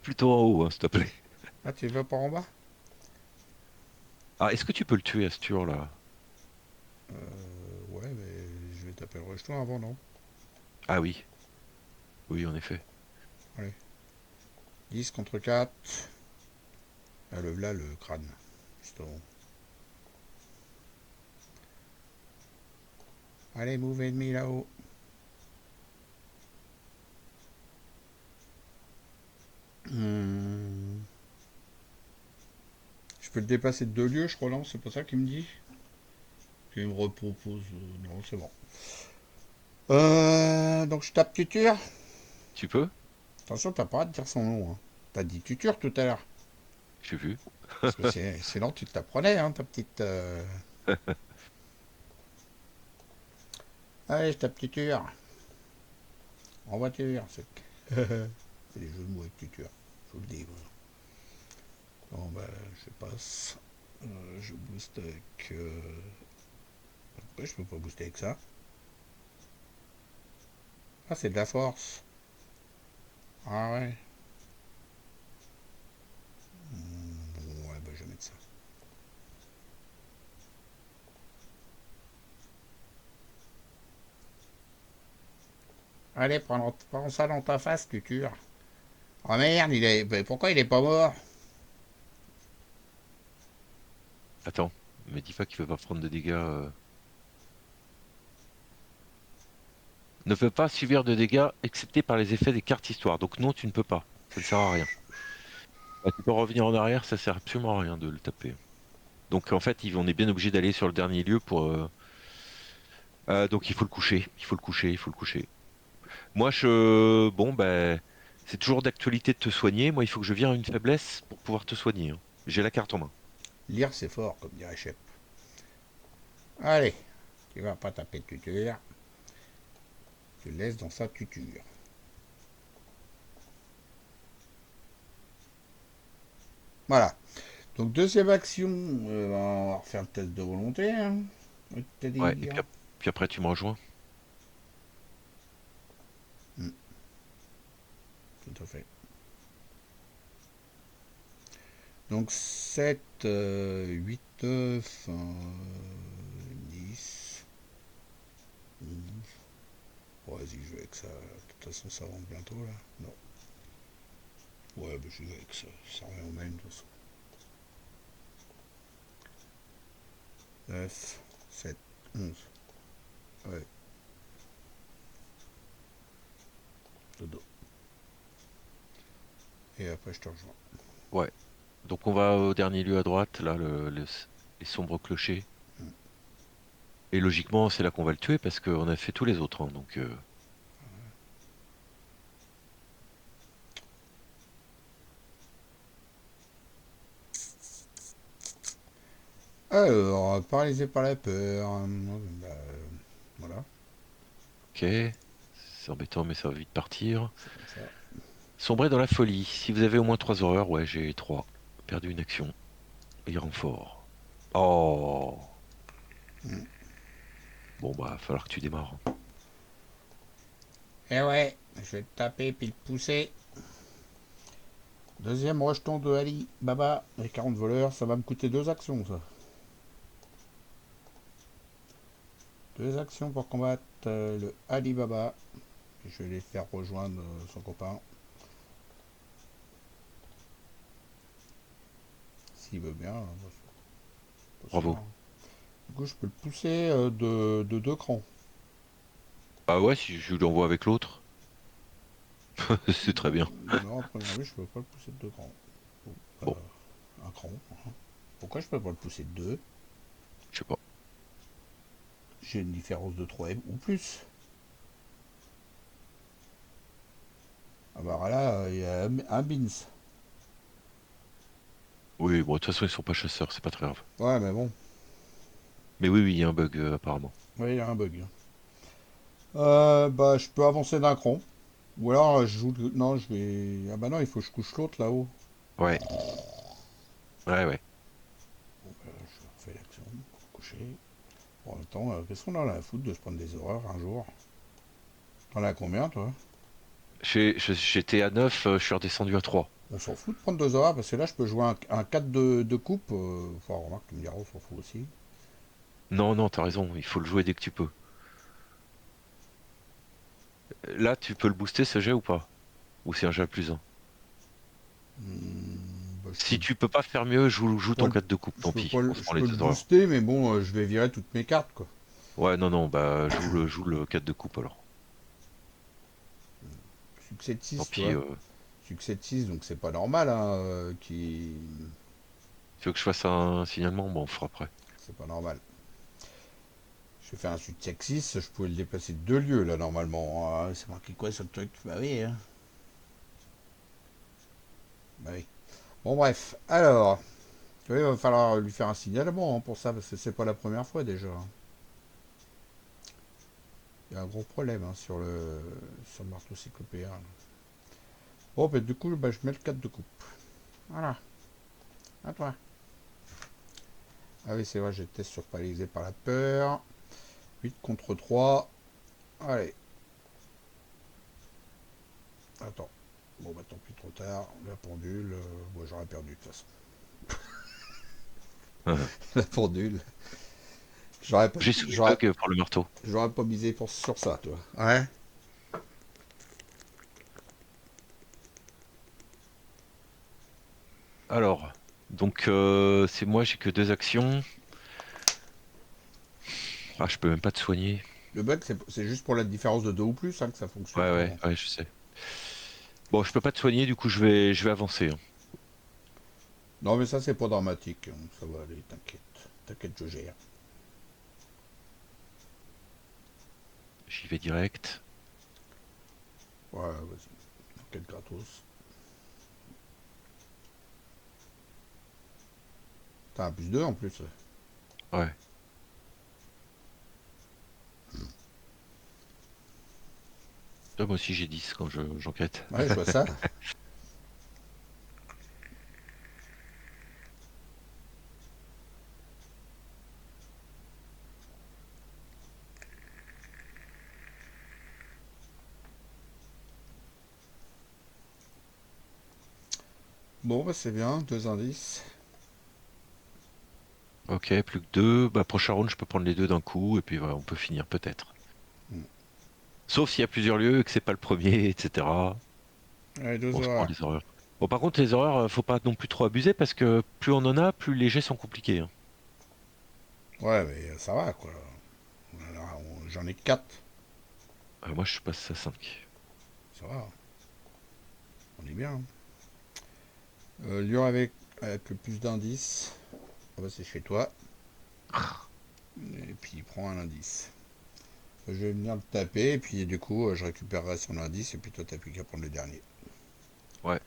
Plutôt en haut, hein, s'il te plaît. Ah, tu veux pas en bas? Ah, est-ce que tu peux le tuer, Astur, là? Ouais, mais je vais taper le rejeton avant, non? Ah oui, oui, en effet. Allez. 10 contre 4. Ah, le là, le crâne. Justement. Allez, move ennemi là-haut. Hmm. Je peux le déplacer de 2 lieux, je crois, non? C'est pas ça qu'il me dit? Qu'il me repropose. Non, c'est bon. Donc je tape Tutur. Tu peux? Attention, t'as pas à dire son nom. Hein. T'as dit Tutur tout à l'heure. J'ai vu. Parce que sinon tu t'apprenais, hein, ta petite. Allez, je tape Tutur. En voiture. C'est des jeux de mots avec Tutur. Je vous le dis. Voilà. Bon, bah, je passe. Je booste avec. Pourquoi je peux pas booster avec ça? Ah, c'est de la force. Ah ouais. Bon, ouais, bah, je vais mettre ça. Allez, prends ça dans ta face, Tutur. Oh merde, pourquoi il est pas mort? Attends, me dis pas qu'il veut pas prendre de dégâts. Ne peut pas subir de dégâts excepté par les effets des cartes histoire. Donc non, tu ne peux pas. Ça ne sert à rien. Ah, tu peux revenir en arrière, ça sert absolument à rien de le taper. Donc en fait, on est bien obligé d'aller sur le dernier lieu pour. Donc il faut le coucher, il faut le coucher, il faut le coucher. Moi, bon, ben, c'est toujours d'actualité de te soigner. Moi, il faut que je vire une faiblesse pour pouvoir te soigner, hein. J'ai la carte en main. Lire, c'est fort, comme dirait Shep. Allez. Tu vas pas taper de tuture. Tu le laisses dans sa tuture. Voilà. Donc deuxième action, on va refaire le test de volonté. Hein. Ouais, et C'est-à-dire. puis après tu me rejoins. Hmm, tout à fait. Donc 7, 8, 9, 10, 11. Bon, vas-y, je vais avec ça. De toute façon, ça rentre bientôt là. Non. Ouais, bah, je vais avec ça. Ça revient au même de toute façon. 9, 7, 11. Ouais, dodo. Et après, je te rejoins. Ouais. Donc on va au dernier lieu à droite, là, les sombres clochers. Hmm. Et logiquement, c'est là qu'on va le tuer parce qu'on a fait tous les autres. Hein, donc, Alors, paralysé par la peur. Bah, voilà, ok. C'est embêtant, mais ça va vite partir. c'est comme ça. Sombrer dans la folie. Si vous avez au moins 3 horreurs, ouais, j'ai 3. Perdu une action. Et renfort. Oh. Hmm. Bon, bah, va falloir que tu démarres. Et ouais, je vais te taper puis le pousser. Deuxième rejeton de Ali Baba et 40 voleurs, ça va me coûter 2 actions ça. 2 actions pour combattre le Ali Baba. Je vais les faire rejoindre son copain. S'il veut bien, hein, pas sûr. Bravo. Hein. Du coup, je peux le pousser de 2 crans. Ah ouais, si je l'envoie avec l'autre, c'est très bien. Non, à première vue, je peux pas le pousser de 2 crans. Bon, Bon, un cran. Hein. Pourquoi je peux pas le pousser de 2? je sais pas. J'ai une différence de 3 M ou plus. Ah bah là, il y a un Beans. Oui, bon, de toute façon, ils sont pas chasseurs, c'est pas très grave. Ouais, mais bon, Mais oui, oui, il y a un bug apparemment. ouais, il y a un bug. Bah, je peux avancer d'un cran. Ou alors, je joue. Non, je vais. Ah bah non, il faut que je couche l'autre là-haut. Ouais, ouais, ouais. Bon, bah, je refais l'action pour coucher. Bon, en même temps, qu'est-ce qu'on en a à foutre de se prendre des horreurs un jour? T'en as combien, toi? J'étais à 9, je suis redescendu à 3. On s'en fout de prendre 2 horreurs parce que là, je peux jouer un 4 de coupe. Enfin, remarque, tu me diras, on s'en fout aussi. Non, non, t'as raison, il faut le jouer dès que tu peux. Là, tu peux le booster ce jet ou pas? Ou c'est un jet plus un. Bah, Si tu peux pas faire mieux, joue pas ton le- 4 de coupe, tant pis, on se je prend les peux le 2 horreurs. booster, mais bon, je vais virer toutes mes cartes, quoi. Ouais, non, non, bah joue le 4 de coupe alors. Succès de Tant 6, tu pis, vois. Succès de 6, donc c'est pas normal, hein, tu veux que je fasse un signalement? Bon, on fera après. C'est pas normal. Je vais faire un succès de 6, je pouvais le déplacer de 2 lieux, là, normalement. Ah, c'est marqué quoi sur le truc? Bah oui, hein. Bah oui. Bon, bref. Alors, oui, il va falloir lui faire un signalement hein, pour ça, parce que c'est pas la première fois déjà. Hein. Il y a un gros problème hein, sur le marteau cyclopéen. Là. Bon, bah du coup, bah, je mets le 4 de coupe. Voilà. À toi. Ah oui, c'est vrai, j'étais surparalysé par la peur. 8 contre 3. Allez. Attends. Bon, bah tant pis, trop tard. La pendule. Bon, j'aurais perdu de toute façon. La pendule. J'aurais pas, J'ai soumis j'aurais, bug pour le marteau. j'aurais pas misé sur ça, toi. Ouais. Alors, donc c'est moi, j'ai que 2 actions. Ah, je peux même pas te soigner. Le bug, c'est juste pour la différence de 2 ou plus hein, que ça fonctionne Ouais, pas. ouais, Hein. ouais, je sais. Bon, je peux pas te soigner, du coup, je vais avancer. Hein. Non, mais ça, c'est pas dramatique. Hein. Ça va aller, t'inquiète. T'inquiète, je gère. J'y vais direct. Ouais, vas-y. Enquête gratos. T'as un plus 2 en plus. Ouais. Ouais, moi aussi j'ai 10 quand j'enquête. Ouais, je vois ça. Bon, bah c'est bien, 2 indices. Ok, plus que deux. Bah, prochain round, je peux prendre les deux d'un coup, et puis voilà, on peut finir peut-être. Hmm. Sauf s'il y a plusieurs lieux, et que c'est pas le premier, etc. Allez, deux Bon, je prends horreurs. les horreurs. Bon, par contre, les horreurs, faut pas non plus trop abuser, parce que plus on en a, plus les jets sont compliqués, hein. Ouais, mais ça va, quoi. J'en ai 4. Moi, je passe à 5. Ça va, on est bien. Lion avec le plus d'indices. Ah bah, c'est chez toi. Et puis il prend un indice. Je vais venir le taper, et puis du coup, je récupérerai son indice, et puis toi, t'as plus qu'à prendre le dernier. Ouais,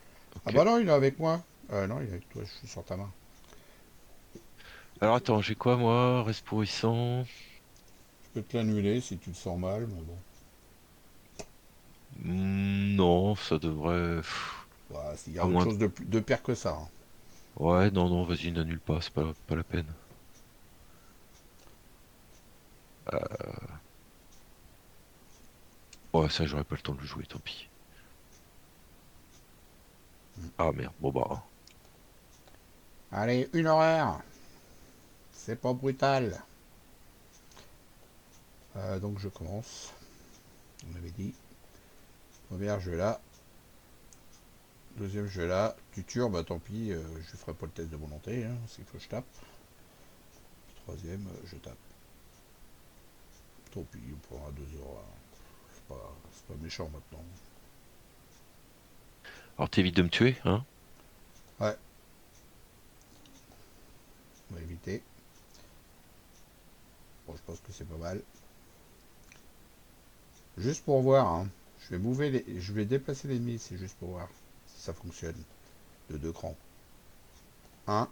Ah ok. bah non, il est avec moi. Non, il est avec toi, je suis sur ta main. Alors attends, j'ai quoi moi? Reste pourrissant. Je peux te l'annuler si tu le sens mal, mais bon. Non, ça devrait. Voilà, il y a À autre moins. chose de pire que ça, hein. Ouais, non, non, vas-y, n'annule pas, c'est pas la peine. Ouais, ça, j'aurais pas le temps de le jouer, tant pis. Ah merde, bon bah. Allez, une horreur. C'est pas brutal. Donc je commence. On avait dit. Première jeu là. Deuxième jeu là. Tuture, bah tant pis, je ferai pas le test de volonté, hein, s'il faut que je tape. Troisième, je tape. Tant pis, on prendra 2 heures. C'est pas méchant maintenant. Alors t'évites de me tuer, hein? Ouais, on va éviter. Bon, je pense que c'est pas mal. Juste pour voir, hein. Je vais déplacer l'ennemi, c'est juste pour voir si ça fonctionne. De 2 crans. Un.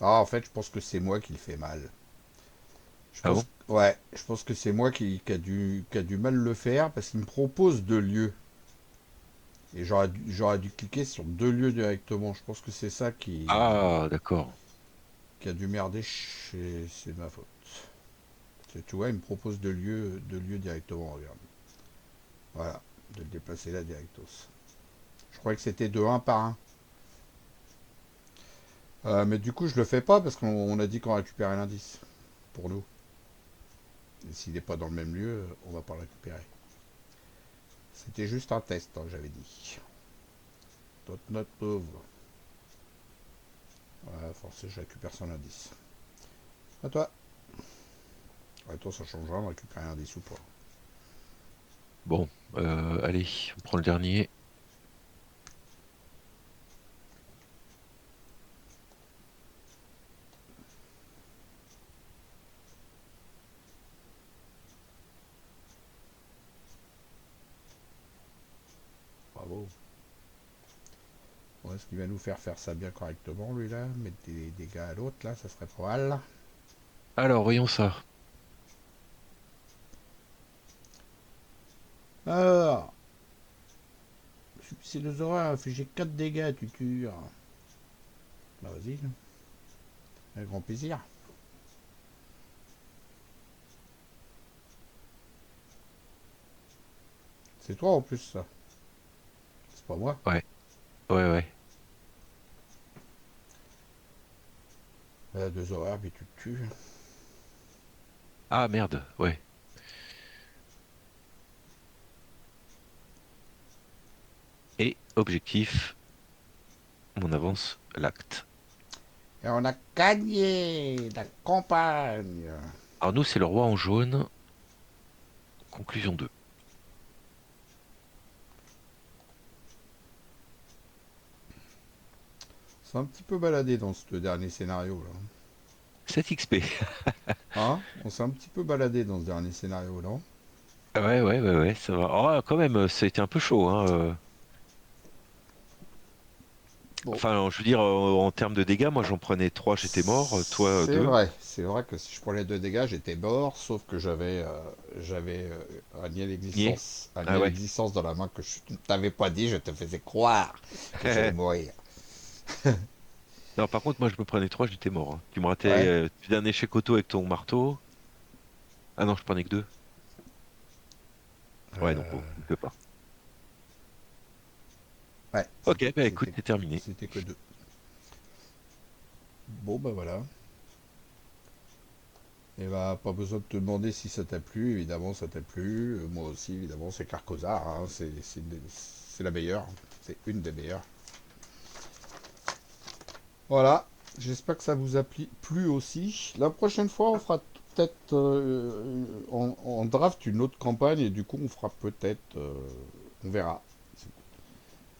Ah, en fait, je pense que c'est moi qui le fais mal. Ah bon? Ouais, je pense que c'est moi qui a du mal le faire parce qu'il me propose 2 lieux. Et j'aurais dû cliquer sur 2 lieux directement. Je pense que c'est ça Ah, d'accord. qui a dû merder. C'est ma faute. Tu vois, il me propose 2 lieux directement. Regarde. Voilà, de le déplacer là directos. Je croyais que c'était de un par un. Mais du coup, je le fais pas parce qu'on a dit qu'on récupérait l'indice pour nous. Et s'il n'est pas dans le même lieu, on va pas le récupérer. C'était juste un test, hein, j'avais dit. Notre pauvre. Voilà, forcé, je récupère son indice. À toi. Attends, ça changera, on récupère un indice ou pas. Bon, allez, on prend le dernier. Bravo. Bon, est-ce qu'il va nous faire ça bien correctement, lui, là? Mettre des dégâts à l'autre, là, ça serait pas mal. Alors, voyons ça. Alors, c'est deux horreurs, infligé 4 dégâts, tu tues. Bah, vas-y, avec grand plaisir. C'est toi en plus, ça. C'est pas moi. Ouais, ouais, ouais. 2 horreurs, puis tu te tues. Ah merde, ouais. Et objectif, on avance l'acte. Et on a gagné la campagne. Alors nous, c'est le roi en jaune. Conclusion 2. C'est un petit peu baladé dans ce dernier scénario, là. 7 XP. Hein? On s'est un petit peu baladé dans ce dernier scénario, là. Ouais, ouais, ouais, ouais, ça va. Oh, quand même, ça a été un peu chaud, hein. Bon, Enfin, je veux dire, en termes de dégâts, moi j'en prenais 3, j'étais mort, toi c'est 2. vrai. C'est vrai que si je prenais 2 dégâts, j'étais mort, sauf que j'avais Niais. un Ah niais ouais. l'existence dans la main que je ne t'avais pas dit, je te faisais croire que j'allais mourir. Non, par contre, moi je me prenais 3, j'étais mort, hein. Tu me ratais, Ouais. tu faisais un échec auto avec ton marteau. Ah non, je prenais que 2. Ouais, donc bon, Euh, il peut pas. ouais, Ok, bah écoute, c'était c'est terminé. c'était que 2. Bon, bah voilà. Et bah, pas besoin de te demander si ça t'a plu, évidemment ça t'a plu. Moi aussi, évidemment, c'est Carcosa, hein. C'est la meilleure. C'est une des meilleures. Voilà, j'espère que ça vous a plu aussi. La prochaine fois, on fera peut-être en draft une autre campagne et du coup, on fera peut-être, on verra.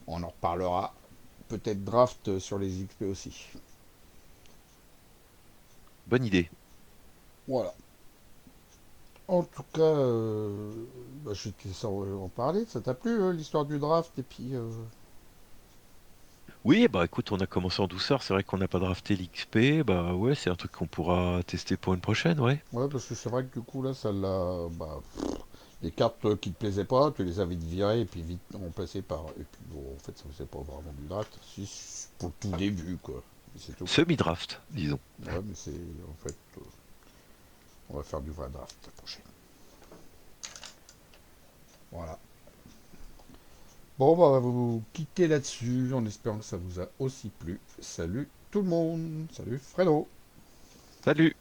On en reparlera. Peut-être draft sur les XP aussi. Bonne idée. Voilà. En tout cas, bah, je te laisse en parler. Ça t'a plu, l'histoire du draft et puis. Oui, bah écoute, on a commencé en douceur, c'est vrai qu'on n'a pas drafté l'XP, bah ouais, c'est un truc qu'on pourra tester pour une prochaine, ouais. Ouais, parce que c'est vrai que du coup, là, ça l'a. Bah, les cartes qui te plaisaient pas, tu les as vite virées et puis vite remplacées par. Et puis bon, en fait, ça faisait pas vraiment du draft. Si, pour le tout début, quoi. C'est tout. Semi-draft, disons. Ouais, mais c'est. En fait, on va faire du vrai draft la prochaine. Voilà. Bon, bah, on va vous quitter là-dessus en espérant que ça vous a aussi plu. Salut tout le monde. Salut Fredo. Salut!